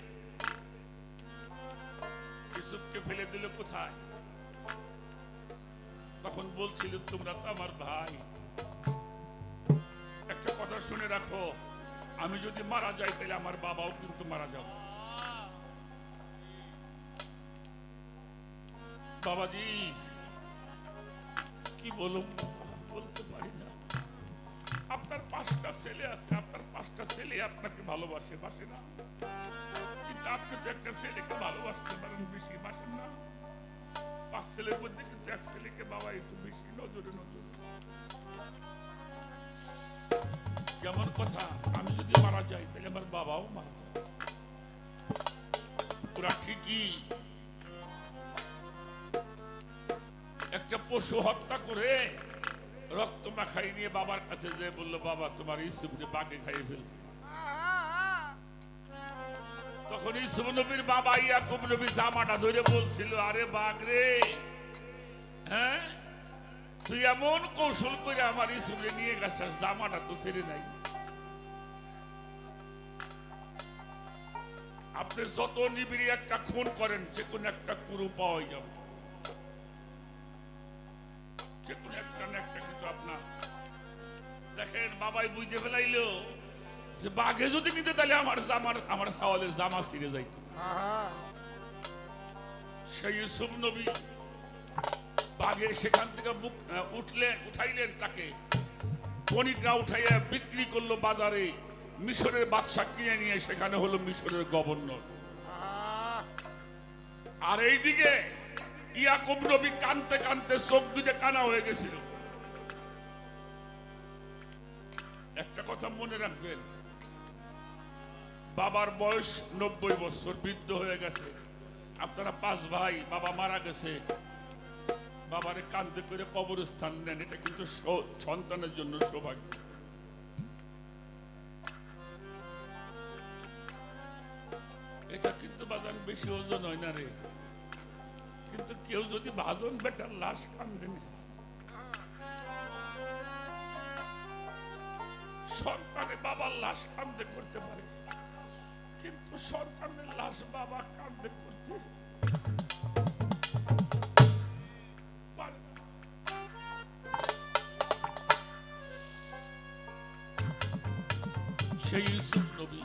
ইউসুফকে ফেলে দিল কোথায়? তখন বলছিল তোমরা তো আমার ভাই। একটা কথা শুনে রাখো, আমি যদি মারা যাই তাহলে আমার বাবাও কিন্তু মারা যাবে। বাবাজি কি বলুন, বলতে পারি না। আপনার 5টা ছেলে আছে, আপনার 5টা ছেলে আপনাকে ভালোবাসে, বাসে না? কিন্তু আপনি তো একটা ছেলেকে ভালোবাসতে পারেন, বেশি বাসেন না। 5 ছেলের মধ্যে কিন্তু এক ছেলেকে বাবা একটু বেশি নজরে নজরে। যেমন কথা, আমি যদি মারা যাই তাহলে আমার বাবাও মারা যাবে। ওরা ঠিকই একটা পশু হত্যা করে রক্ত মাখাই নিয়ে বাবার কাছে যে বললো বাবা তোমার ইউসুফকে বাঘে খাইয়ে ফেলছে। তখন ইউসুফ নবীর বাবা ইয়াকুব নবী জামাটা ধরে বলছিল, আরে বাঘ রে, হ্যাঁ তুই এমন কৌশল করে আমার ইউসুফকে নিয়ে গেছিস, জামাটা তো ছেড়ে নাই। আপনি যত নিবিড় একটা খুন করেন, যে কোনো একটা কুরু পাওয়া যাবে, যে কোনো একটা না একটা কিছু। আপনার দেখেন বাবাই বুঝে ফেলাইলো যে বাঘে যদি নিতে তাহলে আমার সাওয়ালের জামা ছিঁড়ে যাইত। সেই ইউসুফ নবী বাঘে সেখান থেকে উঠাইলেন, তাকে বণিকরা উঠাইয়া বিক্রি করলো বাজারে। মিশরের বাদশা কিনে নিয়ে সেখানে হলো মিশরের গভর্নর। আর এইদিকে ইয়াকুব নবী কানতে কানতে চোখ দুটো কানা হয়ে গেছিল। একটা কথা মনে রাখবেন, বাবার বয়স 90 বছর, বৃদ্ধ হয়ে গেছে। আপনারা 5 ভাই, বাবা মারা গেছে, বাবারে কান্দে করে কবরস্থান নেন, এটা কিন্তু সন্তানের জন্য সৌভাগ্য। এটা কিন্তু বাজান বেশি ওজন হয় না রে, কিন্তু কেউ যদি ভাজন বেটার লাশ কান্দে না, সন্তানে বাবার লাশ কান্দে করতে পারে, কিন্তু সন্তানের লাশ বাবা কান্দে করতে পারে না। সেই ইউসুফ নবী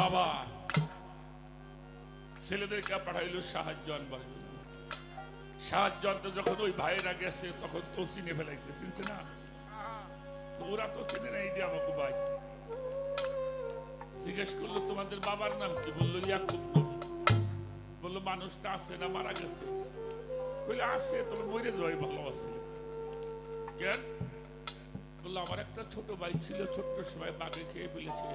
বাবা ছেলেদেরকে পাঠাইলো সাহায্য আনবার জন্য। সাহায্য আনতে যখন ওই ভাইয়েরা গেছে তখন তো চিনে ফেলাইছে, চিনছে না? তো ওরা তো চিনে নাই, দিয়ে আমাকে ভাই জিজ্ঞেস করলো তোমাদের বাবার নাম কি? বললো ইয়াকুব নবী। বললো মানুষটা আছে না মারা গেছে? কইলে আছে, তবে মরে যাওয়াই ভালো আছে। কেন? বললো আমার একটা ছোট ভাই ছিল, ছোট্ট সময় বাঘে খেয়ে ফেলেছে,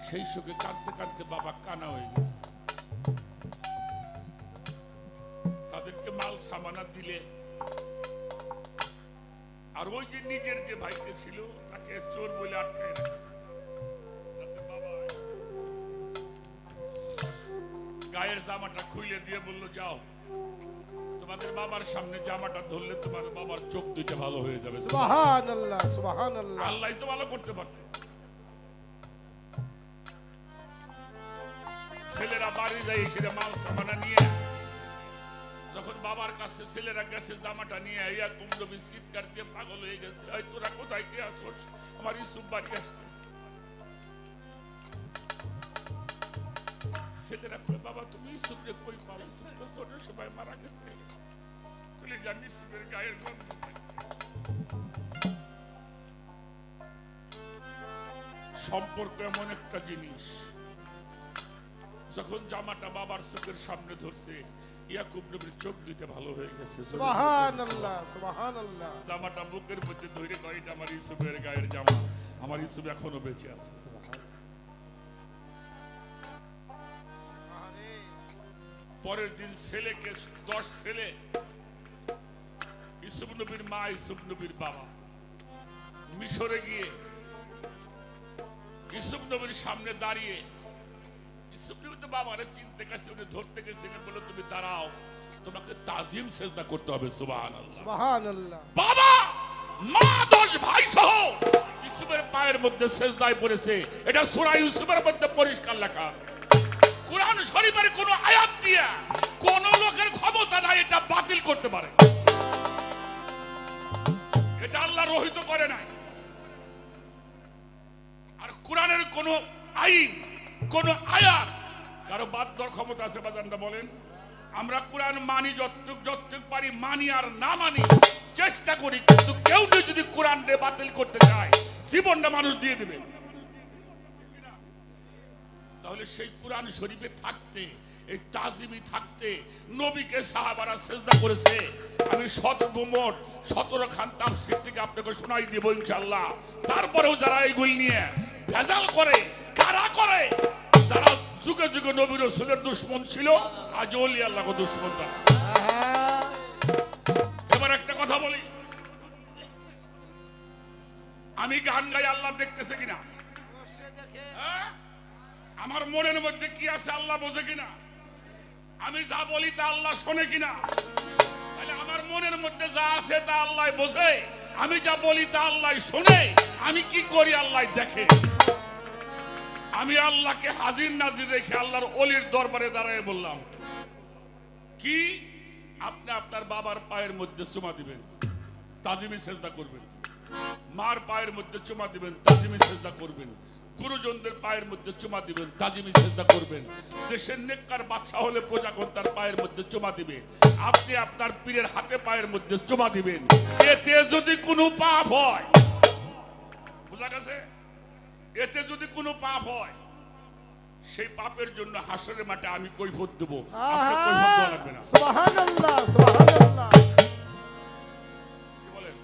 সেই শোকে কাঁদতে কাঁদতে বাবা কানা হয়ে গেছে। তাদেরকে মাল সামানা দিলে, আর ওই যে নিজের যে ভাইকে ছিল তাকে চোর বলে আটকায় রাখে। গায়ের জামাটা খুলে দিয়ে বললো যাও, তোমাদের বাবার সামনে জামাটা ধরলে তোমার বাবার চোখ দুইটা ভালো হয়ে যাবে। সুবহানাল্লাহ সুবহানাল্লাহ। আল্লাহ তো ভালো করতে পারত। ছেলেরা বাড়ি যায়, ছেলে মাল সামানা নিয়ে যখন বাবার কাছে ছেলেরা গেছে জামাটা নিয়ে, ইয়াকুব নবী চিৎকার দিয়ে পাগল হয়ে গেছে, এই তোরা কোথায় কে আসোস? আমার ইউসুফ বাড়ি আসছে। ছেলেরা কয় বাবা তুমি ইউসুফকে কই পাও? ইউসুফ তো ছোট সময় মারা গেছে। কইলে জানি ইউসুফের গায়ের গন্ধ। সম্পর্ক এমন একটা জিনিস, যখন জামাটা বাবার চোখের সামনে ধরছে, ইয়াকুব নবীর চোখ দুইটা ভালো হয়ে গেছে। সুবহানাল্লাহ সুবহানাল্লাহ। জামাটা বুকের মধ্যে ধরে কয় এটা আমার ইউসুফের গায়ের জামা, আমার ইউসুফ এখনো বেঁচে আছে। পরের দিন ছেলেকে 10 ছেলে, ইউসুফ নবীর মা, ইউসুফ নবীর বাবা মিশরে গিয়ে ইউসুফ নবীর সামনে দাঁড়িয়ে, ইউসুফ নবী তো বাবারে চিনতে গেছে, উনি ধরতে গেছিলেন, বলে তুমি দাঁড়াও, তোমাকে তাজিম সেজদা করতে হবে। সুবহানাল্লাহ সুবহানাল্লাহ। বাবা মা 10 ভাই সহ ইউসুফের পায়ের মধ্যে সেজদায় পড়েছে। এটা সূরা ইউসুফের মধ্যে পরিষ্কার লেখা। কোরআন শরীফের কোন আয়াত দিয়ে কোন লোকের ক্ষমতা নাই এটা বাতিল করতে পারে। এটা আল্লাহ রহিত করে নাই। আর কোরআনের কোন আইন, কোন আয়াত কারো বাদ দেওয়ার ক্ষমতা আছে? বাজানটা বলেন। আমরা কোরআন মানি, যতটুক পারি মানি, আর না মানি চেষ্টা করি, কিন্তু কেউ যদি কোরআন বাতিল করতে চায় জীবনটা মানুষ দিয়ে দিবে। তাহলে সেই কোরআন শরীফে থাকতে, এই তাজিমি থাকতে নবীকে সাহাবারা সেজদা করেছে। আমি মোট 17 খান তাফসীর থেকে আপনাকে শোনাই দিব ইনশাআল্লাহ। তারপরেও যারা এইগুলি নিয়ে ভেজাল করে, কারা করে, যারা যুগে যুগে নবী রাসূলের দুশমন ছিল, আজ ওলি আল্লাহর দুশমন তারা। এবার একটা কথা বলি, আমি গান গাই আল্লাহ দেখতেছে কিনা? হ্যাঁ? আমার মনের মধ্যে কি আছে আল্লাহ বোঝে কিনা? আমি যা বলি তা আল্লাহ শোনে কিনা? তাহলে আমার মনের মধ্যে যা আছে তা আল্লাহ বোঝে, আমি যা বলি তা আল্লাহ শোনে, আমি কি করি আল্লাহ দেখে। আমি আল্লাহকে হাজির নাজির রেখে আল্লাহর ওলির দরবারে দাঁড়ায় বললাম কি, আপনি আপনার বাবার পায়ের মধ্যে চুমা দিবেন, তাজিমি সেজদা করবেন। মার পায়ের মধ্যে চুমা দিবেন, তাজিমি সেজদা করবেন। গুরুজনদের পায়ের মধ্যে চুমা দিবেন, তাজিমি সেজদা করবেন। দেশের নেককার বাদশা হলে প্রজাগণ তার পায়ের মধ্যে চুমা দিবে, আপনি আপনার পীরের হাতে পায়ের মধ্যে চুমা দিবেন। এতে যদি কোনো পাপ হয়, বুঝা গেছে? এতে যদি কোনো পাপ হয়, সেই পাপের জন্য হাসরের মাঠে আমি কৈফিয়ত দেব, আপনি কৈফিয়ত দেওয়া লাগবে না। সুবহানাল্লাহ সুবহানাল্লাহ। কি বলেন?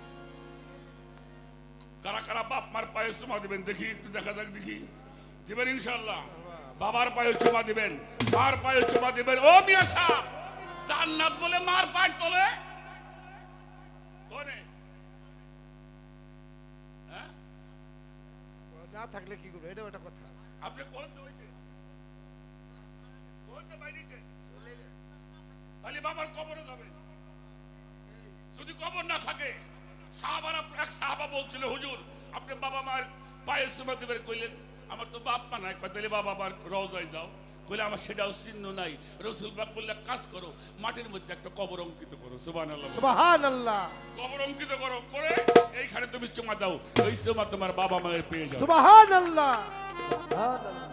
কারা কারা বাপ মার পায়ে চুমা দিবেন দেখি, একটু দেখা যাক দেখি। দিবেন ইনশাআল্লাহ? বাবার পায়ে চুমা দিবেন, মার পায়ে চুমা দিবেন। ও মিয়া সাহেব, জান্নাত বলে মার পায়ের তলে? কোনে? হ্যাঁ? না থাকলে কি করবে? এটা একটা কথা। আপনি কোন হইছে? কোন বাইরেছে? খালি বাবার কবরে যাবেন। যদি কবর না থাকে, সাহাবারা, এক সাহাবা বলছিল, হুজুর আপনি বাবা মার পায়ে চুমা দিবেন, কইলেন আমার তো বাপ মা নাই। তাহলে বাবা মার রওজায় যাও। কইলে আমার সেটাও চিহ্ন নাই। রাসূল পাক বললেন কাজ করো, মাটির মধ্যে একটা কবর অঙ্কিত করো। সুবহানাল্লাহ সুবহানাল্লাহ। কবর অঙ্কিত করো, করে এইখানে তুমি চুমা দাও, ওই চুমা তোমার বাবা মায়ের পেয়ে যাও। সুবহানাল্লাহ সুবহানাল্লাহ।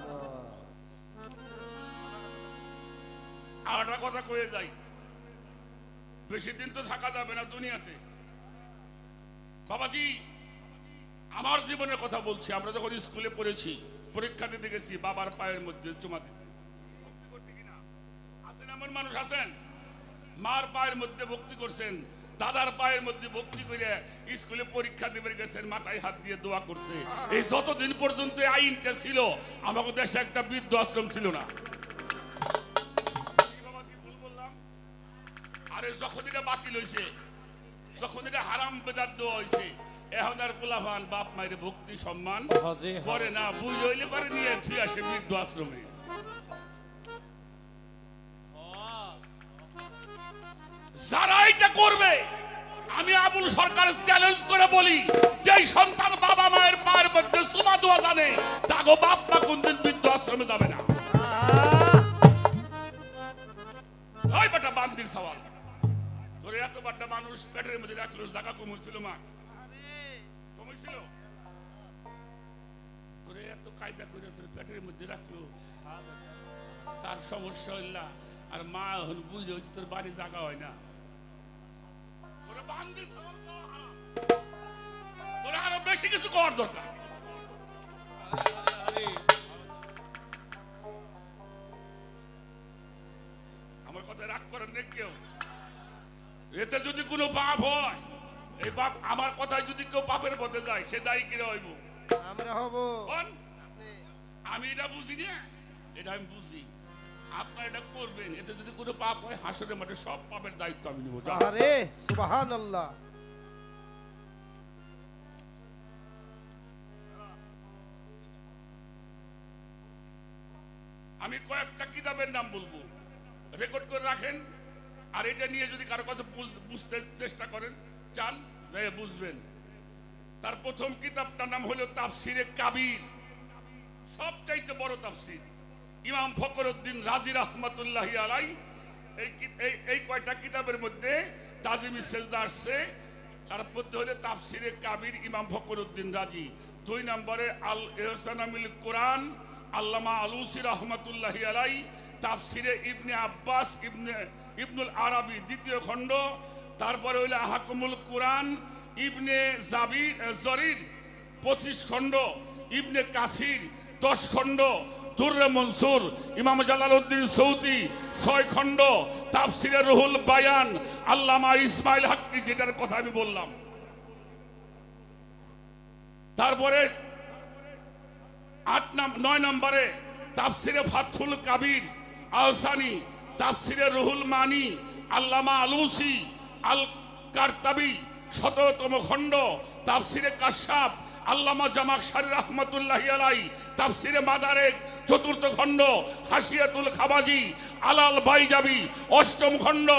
আর একটা কথা কয়ে যাই, বেশি দিন তো থাকা যাবে না দুনিয়াতে। বাবাজি, আমার জীবনের কথা বলছি। আমরা যখন স্কুলে পড়েছি, পরীক্ষা দিতে গেছি, বাবার পায়ের মধ্যে চুমা দিতে। ভক্তি করতে কিনা আছেন এমন মানুষ আছেন, মার পায়ের মধ্যে ভক্তি করছেন, দাদার পায়ের মধ্যে ভক্তি করে স্কুলে পরীক্ষা দিতে গেছেন, মাথায় হাত দিয়ে দোয়া করছে। এই যতদিন পর্যন্ত আইনটা ছিল, আমাদের দেশে একটা বৃদ্ধ আশ্রম ছিল না। আরে যখন এটা বাতিল হয়েছে, যখন এটা হারাম বেদাত দেওয়া হয়েছে, এখন আর পোলাপান বাপ মায়ের ভক্তি সম্মান করে না। বুঝ হইলে পারে নিয়ে ঠিক আসে বৃদ্ধ আশ্রমে। যারা এটা করবে, আমি আবুল সরকার চ্যালেঞ্জ করে বলি, যেই সন্তান বাবা মায়ের পায়ের মধ্যে চুমা দেওয়া জানে, তাগো বাপ মা কোনদিন বৃদ্ধ আশ্রমে যাবে না। ওই বেটা বান্দির সওয়াল, তোর এত বাড্ডা মানুষ পেটের মধ্যে রাখলো, জায়গা কম হয়েছিল? মা কম হয়েছিল? তোর এত কায়দা করে তোর পেটের মধ্যে রাখলো, তার সমস্যা হইল না। আর মা এখন বুঝে হয়েছে তোর বাড়ি জায়গা হয় না। তোর বান্দির সওয়াল, তোর আরো বেশি কিছু করার দরকার। আমার কথা রাগ করেন না কেউ। এতে যদি কোনো পাপ হয়, এই পাপ আমার কথায় যদি কেউ পাপের পথে যায়, সে দায়ী কিরা হইব? আমরা হব। আমি এটা বুঝি না, এটা আমি বুঝি। আপনারা এটা করবেন, এতে যদি কোনো পাপ হয়, হাসরের মাঠে সব পাপের দায়িত্ব আমি নেব। আরে সুবহানাল্লাহ। আমি কয়েকটা কিতাবের নাম বলবো, রেকর্ড করে রাখেন। আর এটা নিয়ে যদি কারো কাছে বুঝতে চেষ্টা করেন চান, তাহলে বুঝবেন। তার প্রথম কিতাবটার নাম হলো তাফসিরে কাবির, সবচাইতে বড় তাফসির। ইমাম ফখরুদ্দিন রাজি রাহমাতুল্লাহি আলাই এই কয়টা কিতাবের মধ্যে তাজিমি সেজদা আসছে। তার মধ্যে হলো তাফসিরে কাবির, ইমাম ফখরুদ্দিন রাজি। 2 নম্বরে আল ইহসানুল কোরআন, আল্লামা আলুসি রহমাতুল্লাহি আলাই। তাফসিরে ইবনে আব্বাস ইবনুল আরবি 2য় খণ্ড। তারপরে হইল আহকামুল কোরআন ইবনে জরির 25 খণ্ড, ইবনে কাসির 10 খণ্ড, দুররে মনসুর ইমাম জালালউদ্দিন সৌদি 6 খণ্ড, তাফসিরে রুহুল বায়ান আল্লামা ইসমাইল হাক্কি, যেটার কথা আমি বললাম। তারপরে 9 নম্বরে তাফসিরে ফাথুল কাবির আহসানি, তাফসিরে রুহুল মানি আল্লামা আলুসি আল কারতাবি 17তম খণ্ড, তাফসিরে কাশাফ আল্লামা জামাখশারি রাহমাতুল্লাহি আলাই, তাফসিরে মাদারেক 4র্থ খণ্ড, হাসিয়াতুল খাবাজি আলাল বাইজাবি 8ম খণ্ড,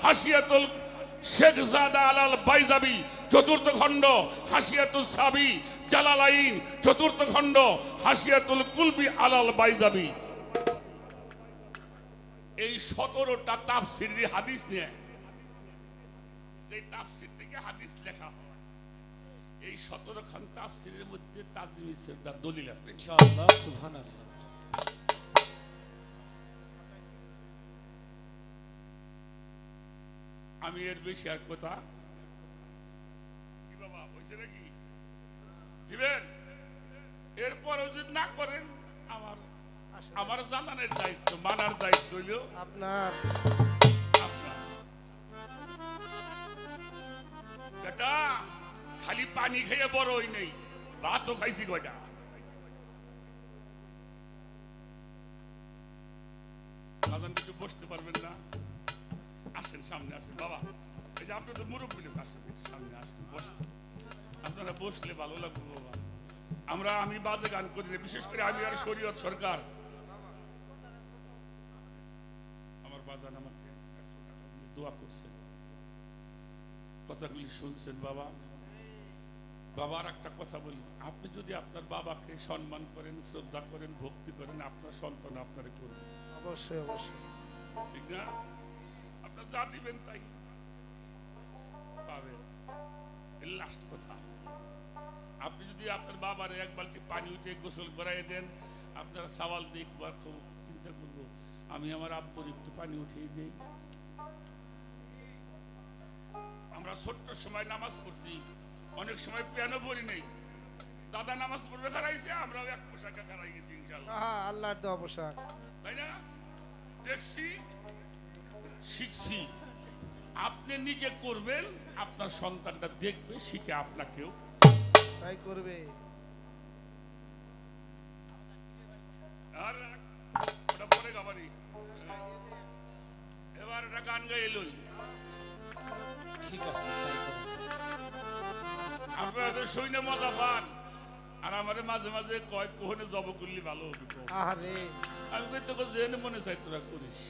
হাসিয়াতুল শেখজাদা আলাল বাইজাবি 4র্থ খণ্ড, হাসিয়াতুল সাবি জালালাইন 4র্থ খণ্ড, হাসিয়াতুল কুলবি আলাল বাইজাবি। এই 17টা তাফসিরের হাদিস নিয়ে, যে তাফসির থেকে হাদিস লেখা হয়, এই 17 খান তাফসিরের মধ্যে তাজমিস সেজদার দলিল আছে। ইনশাআল্লাহ, সুবহানাল্লাহ। আমি এর বেশি আর কথা কি বাবা হইছে নাকি দিবেন? এরপরও যদি না করেন, আমার জানানোর দায়িত্ব, মানার দায়িত্ব হইল আপনার। বেটা খালি পানি খেয়ে বড় হই নেই, ভাতও খাইছি কয়টা। বাজান কিছু বসতে পারবেন না? আসেন সামনে আসেন বাবা, এই যে আপনি তো মুরব্বী লোক, আসেন সামনে আসেন, বসেন। আপনারা বসলে ভালো লাগবে বাবা। আমি বাজে গান করি না, বিশেষ করে আমি আর শরীয়ত সরকার। আমার বাজান আমাকে 100 টাকা দিয়ে দোয়া করছে, কথাগুলি শুনছেন বাবা। বাবার একটা কথা বলি, আপনি যদি আপনার বাবাকে সম্মান করেন, শ্রদ্ধা করেন, ভক্তি করেন, আপনার সন্তান আপনারে করবে। অবশ্যই অবশ্যই, ঠিক না? আপনার যা দিবেন তাই পাবেন। লাস্ট কথা, আপনি যদি আপনার বাবারে 1 বালতি পানি উঠে গোসল করাই দেন, আপনারা সওয়াল দেখবার খুব চিন্তা করবো, আমি আমার আব্বুর একটু পানি উঠিয়ে দিই। আমরা ছোট্ট সময় নামাজ পড়ছি, অনেক সময় পিয়ানো পড়ি নেই, দাদা নামাজ পড়বে খারাইছে, আমরাও 1 পোশাকে খারাই গেছি ইনশাআল্লাহ। আল্লাহর দেওয়া পোশাক, তাই না? দেখছি, শিখছি। আপনি নিজে করবেন, আপনার সন্তানটা দেখবে, শিখে আপনাকেও তাই করবে। আর ওটা পরে গাবারি, এবার একটা গান গাই এলোই। ঠিক আছে, তাই করুন। আপনারা তো শুনে মজা পান, আর আমাদের মাঝে মাঝে কয় কোহনে জব করলে ভালো হবে। আরে আমি কই তোকে জেনে মনে চাই তোরা করিস,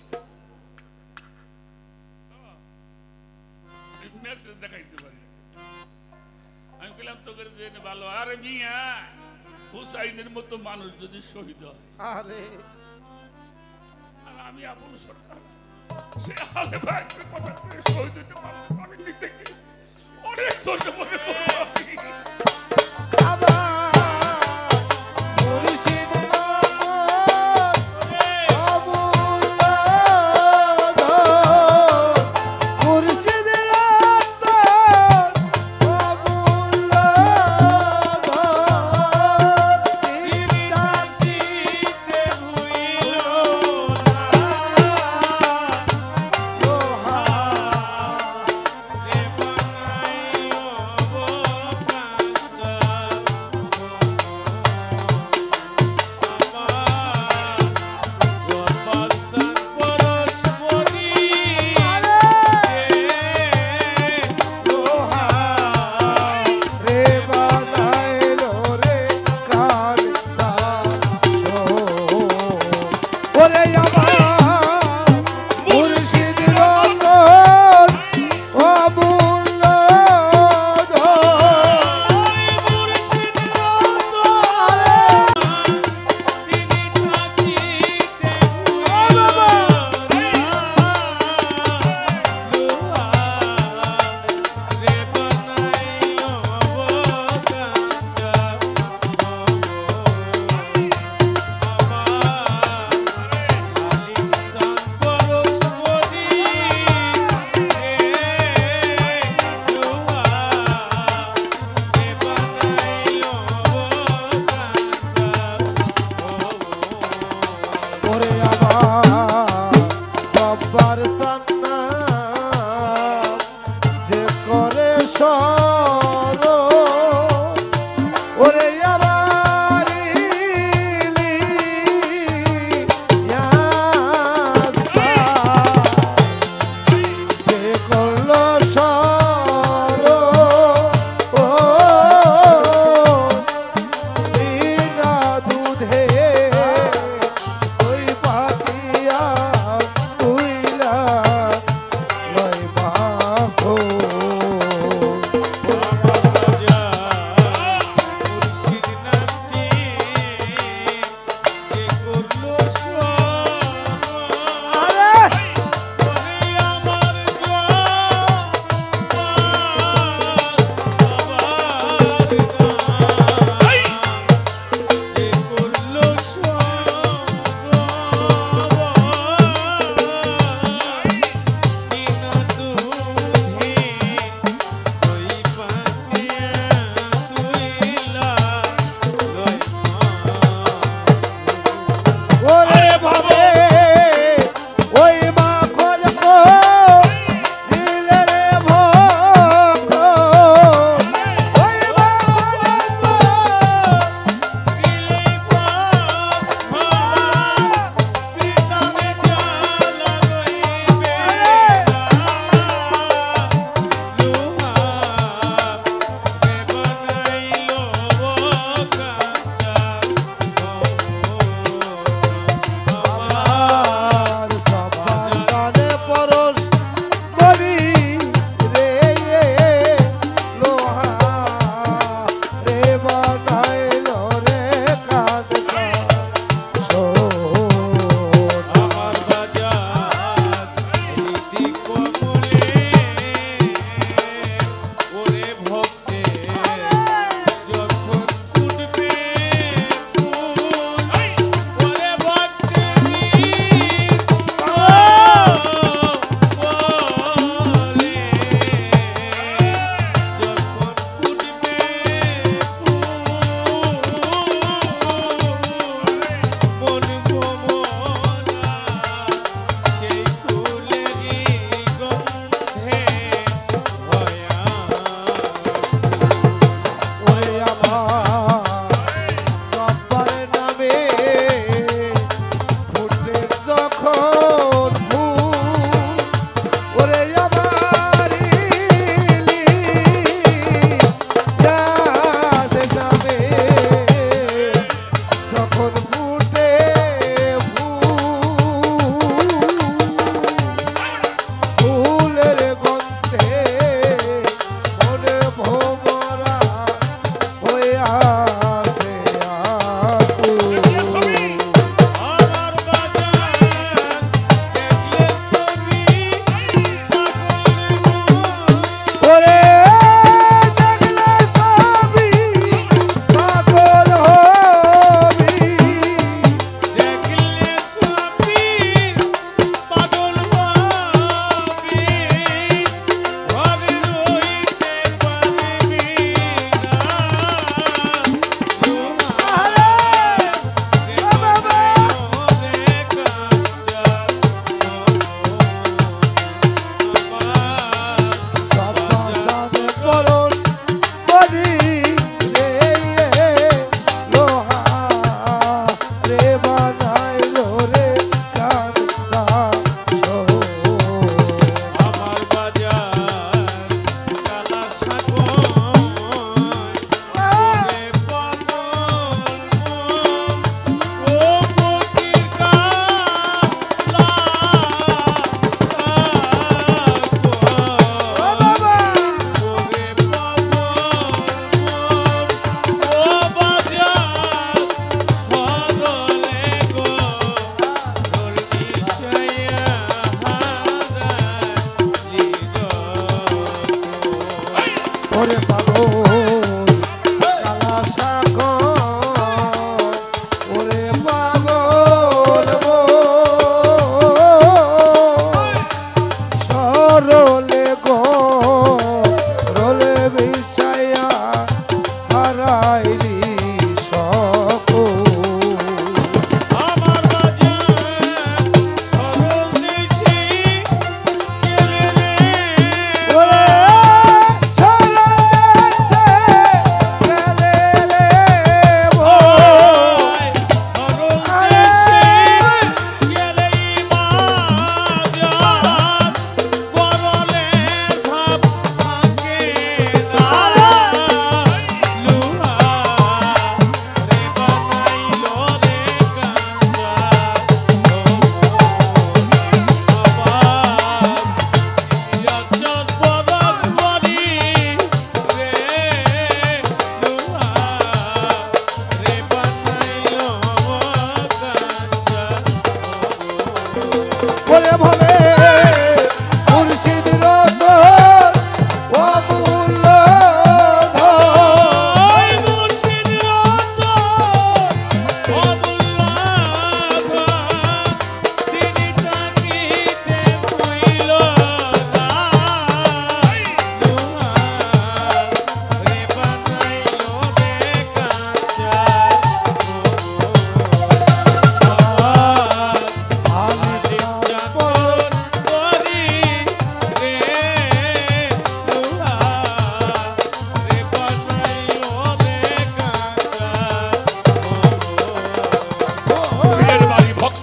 মেসেজ দেখাইতে পারি। আমি কইলাম তোকে জেনে ভালো। আরে মিয়া, হুসাইনের মতো মানুষ যদি শহীদ হয়, আরে আর আমি আবুল সরকার, সে আলে ভাই কথা করে শহীদ হইতে পারবো, আমি নিতে গেলে অনেক ধৈর্য মনে করবো আমি।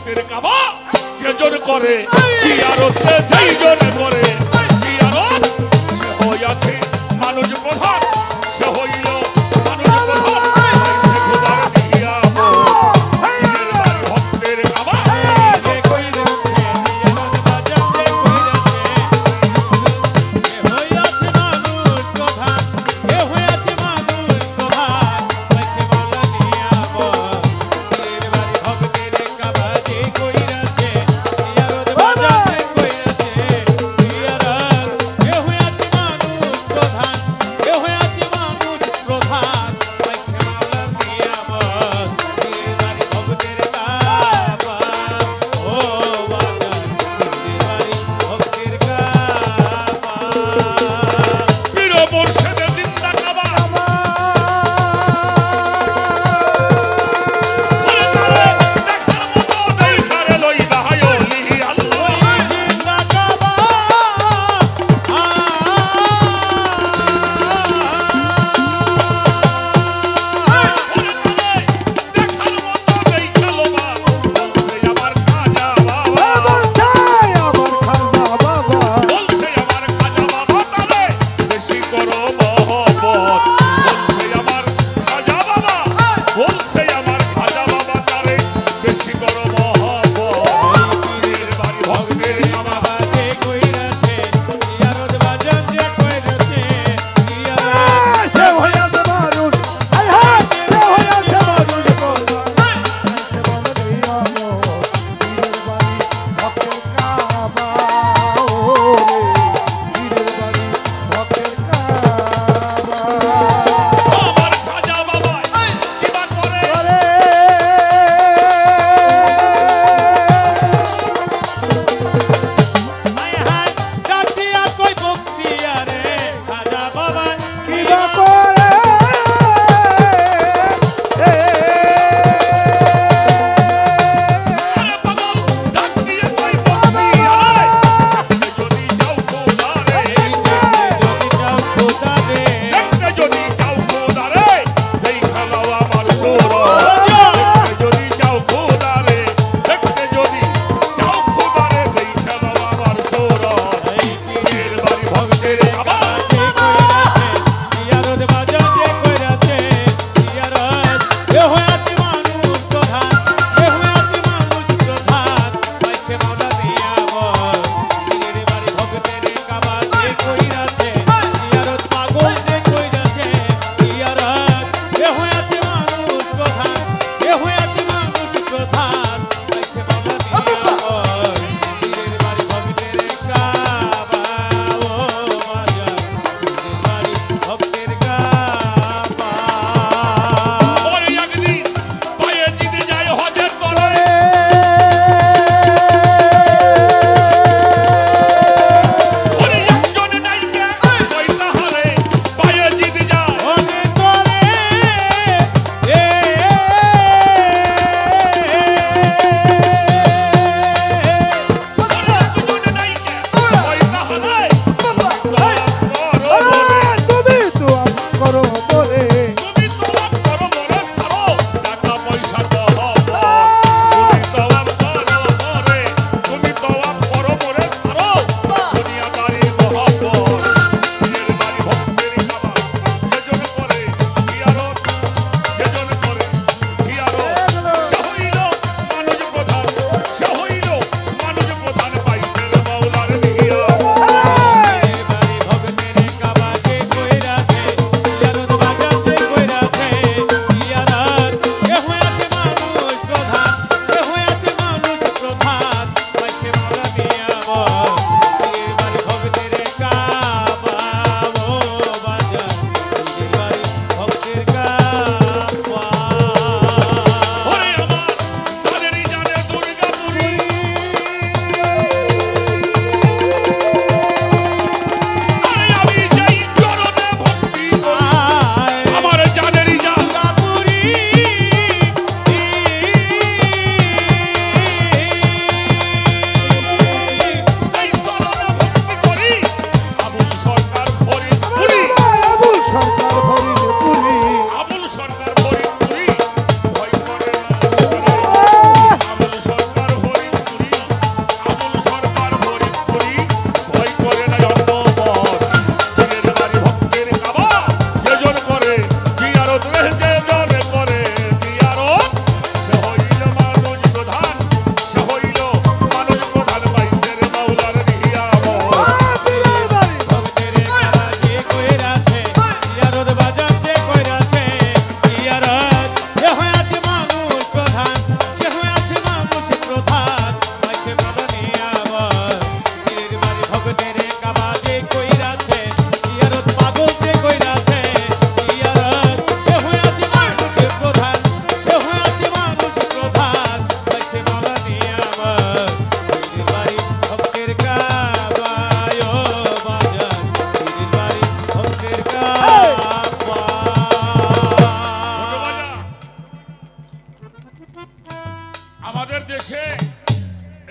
ভক্তের কাবা যেজন করে জিয়ারতে যেইজন করে জিয়ারত সে হইয়াছে মানুষ প্রধান সে হইল মানুষ প্রধান সে খোদার নিয়ামত পীরের বাড়ি ভক্তের কাবা যে কইরেছে জিয়ারত বাজাতে কইরেছে এ হইয়াছে মানুষ প্রধান এ হইয়াছে মানুষ প্রধান হইছে মাওলা নিয়ামত পীরের বাড়ি ভক্তের কাবা যে কইরেছে জিয়ারত বাজাতে কইরেছে জিয়ারত এ হইয়াছে মানুষ প্রধান এ হইয়াছে আমাদের দেশে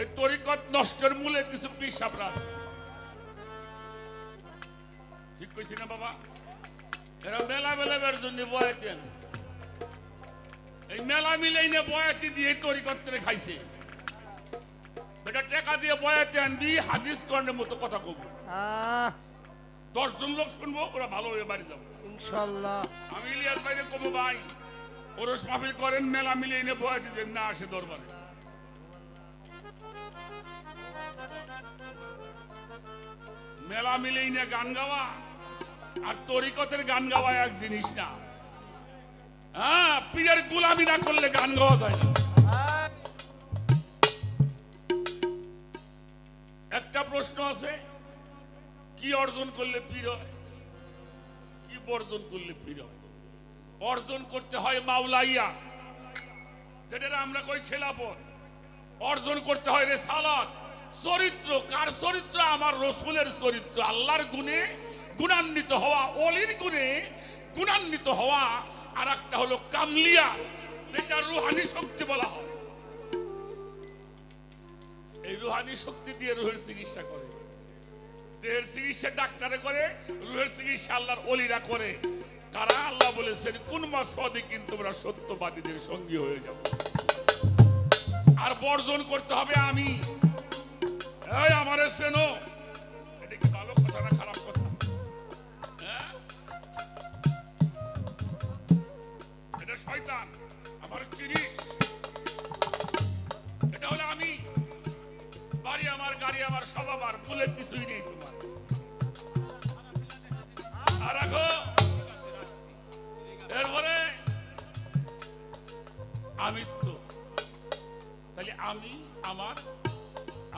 এই তরিকত নষ্টের মূলে কিছু পিসাবরা আছে। ঠিক কইছি না বাবা? এরা মেলা মেলাবের জন্য বয়াতেন, এই মেলা মিলেই না বয়াতি দিয়ে তরিকত্রে খাইছে। এটা টাকা দিয়ে বয়াতে আনবি, হাদিস কর্ণের মতো কথা কব, 10 জন লোক শুনবো, ওরা ভালো হয়ে বাড়ি যাবো ইনশাআল্লাহ। আমি ইলিয়াস ভাইরে কমো, ভাই ওরস মাহফিল করেন, মেলা মিলিয়ে এনে বয়াতি দেন না আসে দরবারে। মেলা মিলেই না গান গাওয়া আর তরিকতের গান গাওয়া এক জিনিস না। হ্যাঁ, পীরের গোলামি না করলে গান গাওয়া যায় না। একটা প্রশ্ন আছে, কি অর্জন করলে পীর হয়, কি বর্জন করলে পীর হয়? অর্জন করতে হয় মাওলাইয়া, যেটা আমরা কই খেলাফত। অর্জন করতে হয় রিসালাত, চরিত্র। কার চরিত্র? আমার রাসূলের চরিত্র। আল্লাহর গুণে গুণান্বিত হওয়া, ওলির গুণে গুণান্বিত হওয়া। আর একটা হলো কামলিয়া, যেটা রুহানি শক্তি বলা হয়। এই রুহানি শক্তি দিয়ে রুহের চিকিৎসা করে। দেহের চিকিৎসা ডাক্তারে করে, রুহের চিকিৎসা আল্লাহর ওলিরা করে। কারা? আল্লাহ বলেছেন কোন মাসাদিকিন, তোমরা সত্যবাদীদের সঙ্গী হয়ে যাও। আর বর্জন করতে হবে আমি। এই আমারে চেনো, এটা কি ভালো কথা না খারাপ কথা? হ্যাঁ, এটা শয়তান। আমার চিনিস? এটা হলো আমি। বাড়ি আমার, গাড়ি আমার, সব আমার, বলে কিছুই নেই তোমার। আর রাখো। এরপরে আমিত্ব। তাহলে আমি, আমার,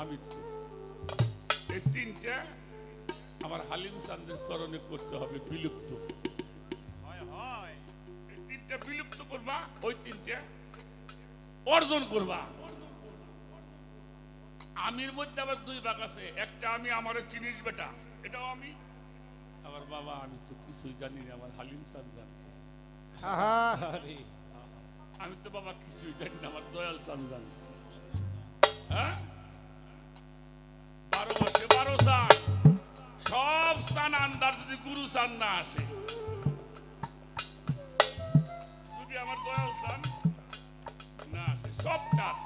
আমিত্ব, এই তিনটা আমার হালিম চাঁদের চরণে করতে হবে বিলুপ্ত। এই তিনটা বিলুপ্ত করবা, ওই তিনটা অর্জন করবা। আমির মধ্যে আবার 2 ভাগ আছে। একটা আমি, আমারে চিনিস বেটা, এটাও আমি। আমার বাবা, আমি তো কিছুই জানি না, আমার হালিম চাঁদ জানে। আমি তো বাবা কিছুই জানি না, আমার দয়াল চাঁদ জানে। হ্যাঁ, 12 মাসে 12 চান, সব চান আন্দার, যদি গুরু চান না আসে, যদি আমার দয়াল চান না আসে, সব চাঁদ।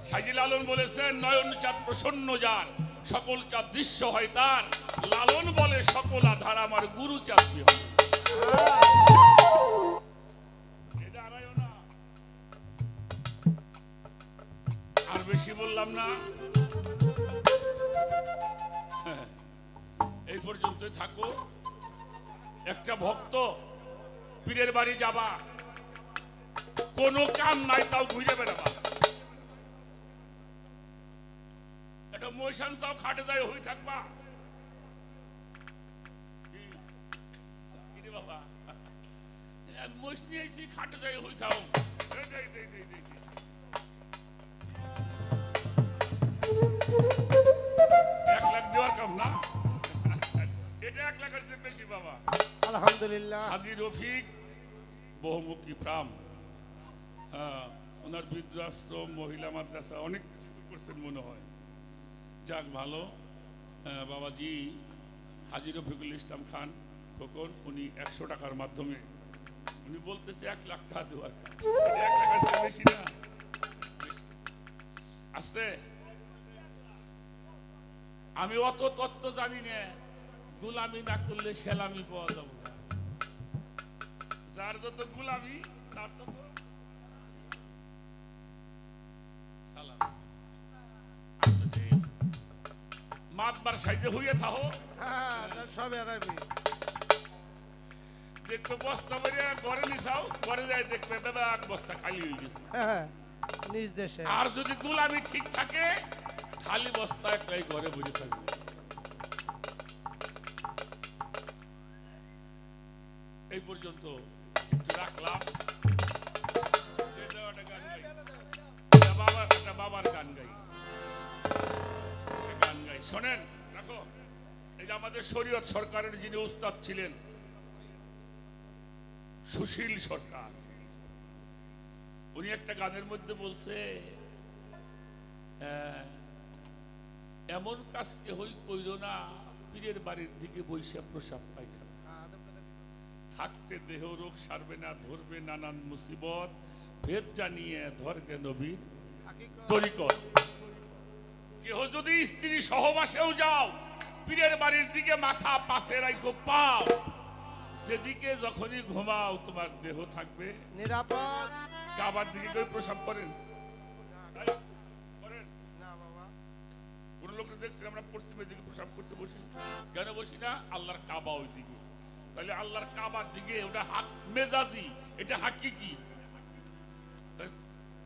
সাইজি লালন বলেছেন, নয়ন চাঁদ প্রসন্ন যার, সকল চাঁদ দৃশ্য হয় তার। লালন বলে সকল আধার, আমার গুরু চাঁদ কি হয়। এটা আড়াইও না, আর বেশি বললাম না। এই পর্যন্তই থাকো। একটা ভক্ত পীরের বাড়ি যাবা, কোনো কাম নাই, তাও ঘুরে বেড়াবা। একটা ময়সান চাও, খাটে যায় হই থাকবা। বাবা মহিষ নিয়ে এসে খাটে যায় হই থাও। 1 লাখ দেওয়ার কাম না, এটা 1 লাখের চেয়ে বেশি বাবা। আলহামদুলিল্লাহ। হাজী রফিক বহুমুখী ফার্ম, ওনার বৃদ্ধাশ্রম, মহিলা মাদ্রাসা, অনেক কিছু করছেন মনে হয়। যাক ভালো। বাবাজি হাজী রফিকুল ইসলাম খান খোকন, উনি 100 টাকার মাধ্যমে, উনি বলতেছে 1 লাখ টাকা দেওয়ার। 1 লাখের চেয়ে বেশি না। আস্তে, আমি অত তত্ত্ব জানি না। গোলামি না করলে সেলামি পাওয়া যাবে না। যার যত গোলামি, তার তত সালাম। যদি মাতবার সাইডে হইয়া থাকো, সব এরাবি দেখবে বস্তা ভরিয়া ঘরে নিছাও, ঘরে যাই দেখবে দাদা 1 বস্তা খালি হয়ে গেছে। নিজ দেশে। আর যদি গোলামি ঠিক থাকে, খালি বস্তা একলাই ঘরে ভরে থাকবে। এই পর্যন্ত একটু রাখলাম। বাবার গান গাই, গান গাই, শোনেন। রাখো। এই যে আমাদের শরীয়ত সরকারের যিনি উস্তাদ ছিলেন, সুশীল সরকার, উনি একটা গানের মধ্যে বলছে, এমন কাজ কেহই কইল না পীরের বাড়ির দিকে বৈশা প্রসাব পায়খানা থাকতে দেহ রোগ সারবে না, ধরবে নানান মুসিবত, ভেদ জানিয়ে ধরবে নবীর তরিকত। কেহ যদি স্ত্রী সহবাসেও যাও, পীরের বাড়ির দিকে মাথা পাশে রাখো পাও, সেদিকে যখনই ঘুমাও তোমার দেহ থাকবে নিরাপদ। কাবার দিকে কেউ প্রসাব করেন? না বাবা, কোন লোককে দেখছি আমরা পশ্চিমের দিকে প্রসাব করতে বসি, কেন বসি না? আল্লাহর কাবা ওই দিকে। তাহলে আল্লাহর কাবার দিকে ওটা হাক মেজাজি, এটা হাকিকি।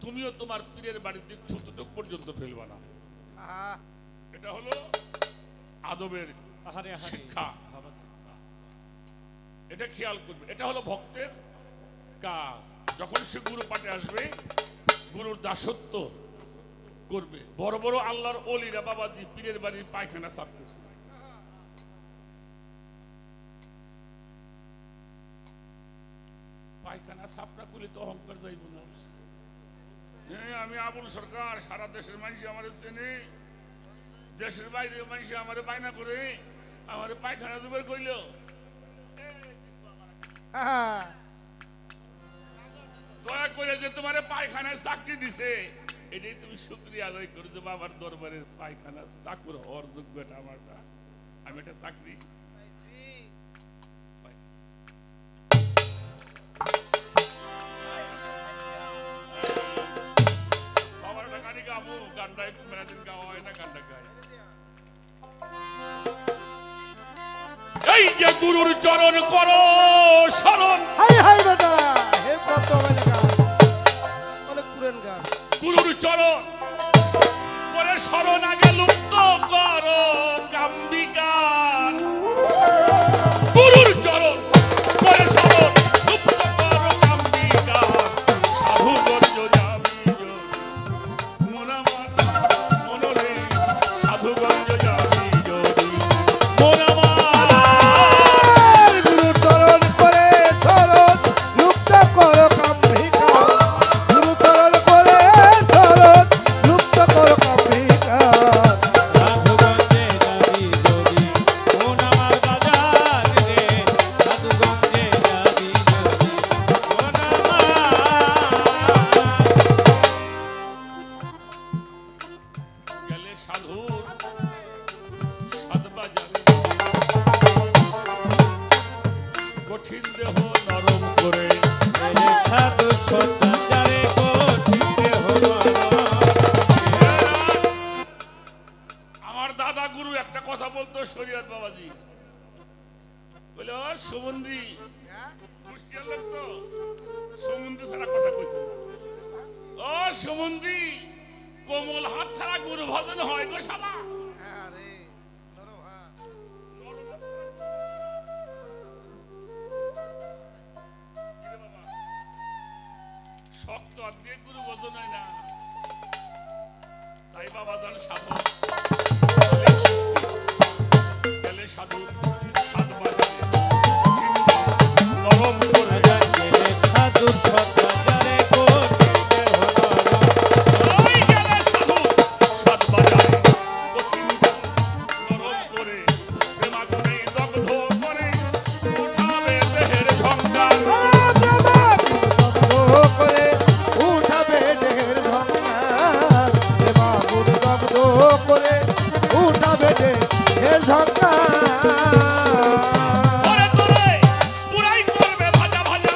তুমিও তোমার পীরের বাড়ির দিক থুতুটুক পর্যন্ত ফেলবা না। এটা হলো আদবের শিক্ষা, এটা খেয়াল করবে। এটা হলো ভক্তের কাজ। যখন সে গুরু পাঠে আসবে, গুরুর দাসত্ব করবে। বড় বড় আল্লাহর ওলিরা বাবাজি পীরের বাড়ির পায়খানা সাফ করছে। পায়খানা সাফ না করলে তো অহংকার যাইব না। আমি আবুল সরকার, সারা দেশের মানুষ আমার চেনে, দেশের বাইরে মানুষ আমার বায়না করে আমার পায়খানা দুবার কইল। দয়া করে যে তোমার পায়খানায় চাকরি দিছে, এটাই তুমি শুকরিয়া আদায় করো যে বাবার দরবারের পায়খানা চাকর হওয়ার যোগ্যতা আমারটা, আমি একটা চাকরি বাবার একটা গাড়ি গাবো, গানটা একটু মেলাদিন গাওয়া হয় না, গানটা গাই। এই যে গুরুর চরণ করো শরণ, হাই হাই বেটা, হে কত মানে গান, অনেক পুরান গান। গুরুর চরণ করে শরণ আগে লুপ্ত করো কাম্বিকার। গুরুর চরণ করে শরণ লুপ্ত করো কাম্বিকার। সাধুগঞ্জ যাবি মনামার মনরে, সাধুগঞ্জ যাবি যদি মনামার। গুরু চরণ করে চরণ লুপ্ত করো কাম্ভিকা, গুরু চরণ করে চরণ লুপ্ত করো কাম্ভিকা। সাধুগঞ্জে যাবি যদি মন আমার বাজার রে, সাধুগঞ্জে যাবি যদি মন গেলে সাধুর সাধবাজারে, কঠিন দেহ নরম করে। আমার সাধু সদাচারে কঠিতে হলো। আমার দাদা গুরু একটা কথা বলতো শরীয়ত বাবাজি, বলে ও সুমন্দি, কুষ্টিয়ার লোক তো, সুমন্দি ছাড়া কথা কইতো না। ও সুমন্দি, কোমল হাত ছাড়া গুরু ভজন হয় গো শালা। আরে ধরো, হ্যাঁ শক্ত হাত দিয়ে গুরু ভজন হয় না। তাই বাবা জান সাধু গেলে সাধু সাধু বাজারে নরম করে। সাধু সদাচারে কঠিতে হলো। ওই গেলে সাধু সাধু বাজারে কঠিন নরম করে, প্রেমাগুনে দগ্ধ করে উঠাবে দেহের ঝঙ্কার। করে উঠাবে ঢের ঝঙ্কার, দেবা গুরু দগ্ধ করে উঠাবে ঢের ঝঙ্কার। ওরে তোরে পুরাই করবে ভাজা ভাজা,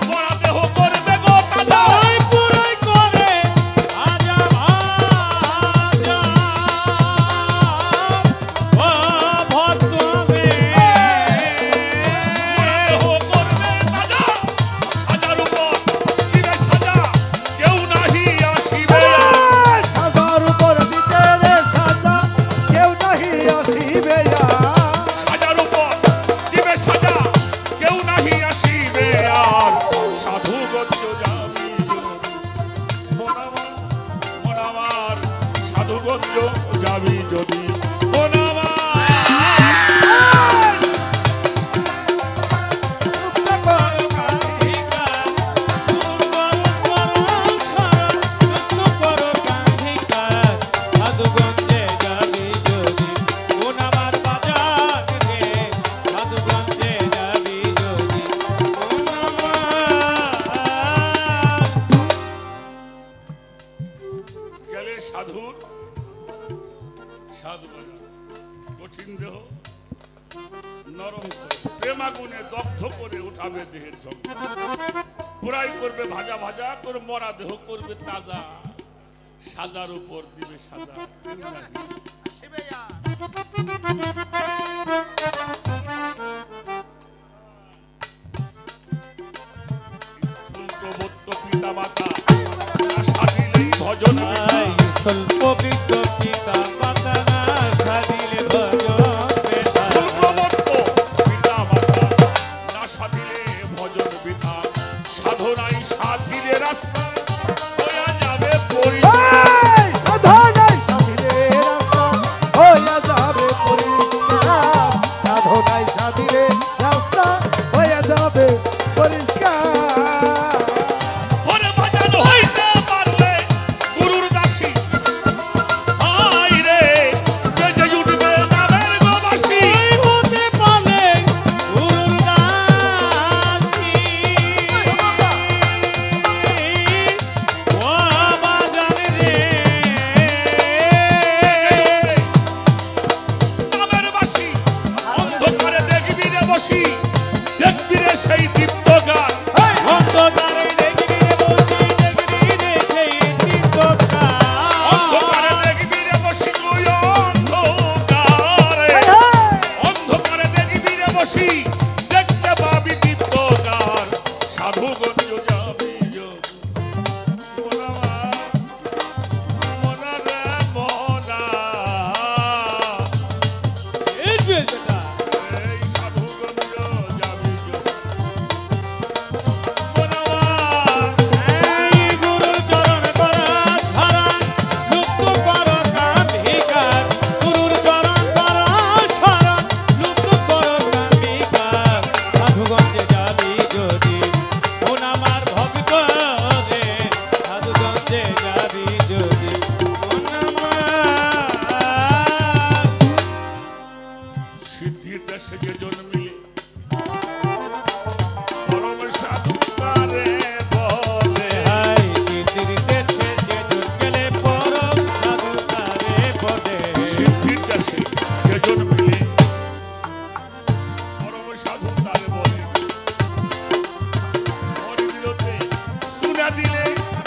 মরা দেহ করবে গো তাজা। ওই পুরাই করে আজা ভাজা ও ভদ্রবে। মরা দেহ করবে তাজা, সাজার উপর দিবে সাজা, কেউ নাহি আসিবে। সাজার উপর দিতে রে সাজা, কেউ নাহি আসিবে। সাজার উপর দিবে সাজা, কেউ নাহি আসিবে আর। সাধুগঞ্জ যাবি মনামার মনামার, সাধুগঞ্জ যাবি যদি মনামার। কান্ধিকা গেলে সাধুর সাধু কঠিন দেহ নরম করে প্রেমাগুনে দগ্ধ করে উঠাবে দেহের ঝঙ্কার, পুরাই করবে ভাজা ভাজা করে, মরা দেহ করবে তাজা, সাজার উপর দিবে সাজা। পিতা মাতা সাজিলেই ভজন, পবিত্র পিতা মাতা সাজিলে ভজন, পিতা মাতা না সাজিলে ভজন বৃথা, সাধনাই সাজিলে রাস্তা হইয়া যাবে পরিষ্কার, সাধনাই সাধিলে রাস্তা হইয়া যাবে পরিষ্কার, সাধনাই সাধিলে রাস্তা হইয়া যাবে পরিষ্কার। হরে বাজানো হইতে পারলে গুরুর দাসী, হায় রে বেজে উঠবে নামের গোবাসী, হতে পারে গুরুর দাসী, ও বাজান রে, নামের বাসী অন্ধকারে দেখবি রে বসি, দেখবি রে সেই দীপ্ত গান, অন্ধকারে দেখবি রে বসি, দেখবি রে সেই দীপ্তকার, অন্ধকারে দেখবি রে বসি তুই অন্ধকারে, অন্ধকারে দেখবি রে বসি, দেখতে পাবি দীপ্তকার, সাধুগঞ্জ যাবি মনা রে মনা, এই যে যেটা এই সাধুগঞ্জ যাবি এই গুরুর চরণ করা সারা লুপ্ত কর কান্ধিকার, গুরুর চরণ করা সারা লুপ্ত কর কান্ধিকার, সাধুগঞ্জে যাবি যদি মন আমার ভক্ত রে, সাধুগঞ্জে যাবি যদি মন আমার। সিদ্ধির দেশে যে জন্মিলে পরম সাধু তারে বলে, হাই সিদ্ধির দেশে যে জন্মেলে পরম সাধু তারে বলে, সিদ্ধির দেশে যে জন্মিলে পরম সাধু তারে বলে, মরিবিলতে সুনা দিলে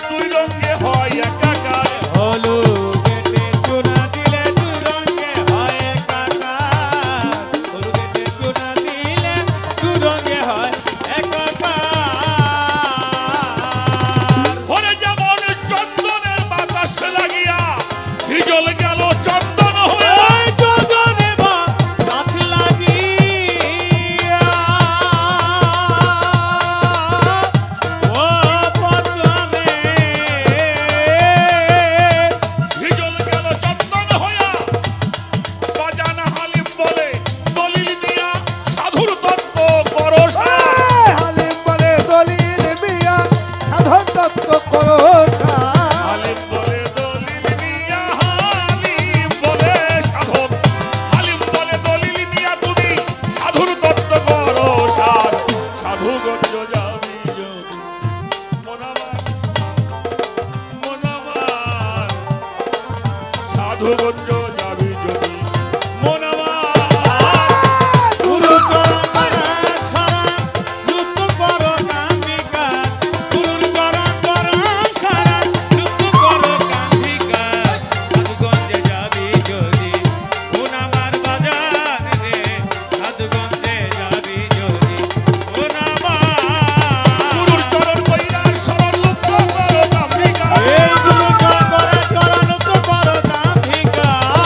দুই রঙে হয় একাকার, হলুদেতে চুনা দিলে দুই রঙে হয় একাকার, হলুদেতে চুনা দিলে দুই রঙে হয় একাকার। হরে যেমন চন্দনের বাতাস লাগিয়া হিজল গেল চন্দন হয়ে, এই চন্দনে বা গাছ লাগিয়া, ও পদ্মে হিজল গেল চন্দন হইয়া, বাজানা হালিম বলে দলিল দিয়া সাধুর তত্ত্ব পরশা, হালিম বলে দলিল মিয়া সাধন তত্ত্ব করোসা, হালিম বলে দলিল দিয়া, হালিম বলে সাধক, হালিম বলে দলিল দিয়া তুমি সাধুর তত্ত্ব পরশা, সাধুগঞ্জ যাবি যদি মনাবার মনাবার, সাধুগঞ্জ যাবি যদি মনাবার, গুরু চরণ করা সারা লুপ্ত কর কান্ধিকার, গুরুর চরণ করা সারা লুপ্ত কর কান্ধিকার, সাধুগঞ্জে যাবি যদি মন আমার বাজার রে, সাধুগঞ্জে যাবি যদি মন আমার। গুরুর চরণ কইরা শরণ লুপ্ত করো কামরিকা, এই গুরু চরণ করা লুপ্ত কর কান্ধিকার,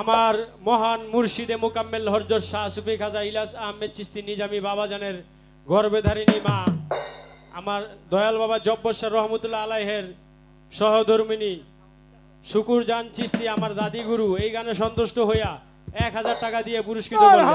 আমার মহান মুর্শিদে মুকাম্মেল হযরত শাহ সুফি খাজা ইলিয়াস আহমেদ চিশতি নিজামী বাবাজানের গর্ভধারিণী মা আমার দয়াল বাবা জব্বর শাহ রহমতুল্লাহ আলাইহের সহধর্মিনী শুকুর জান চিশতি আমার দাদি গুরু এই গানে সন্তুষ্ট হইয়া 1000 টাকা দিয়ে পুরস্কৃত করলেন।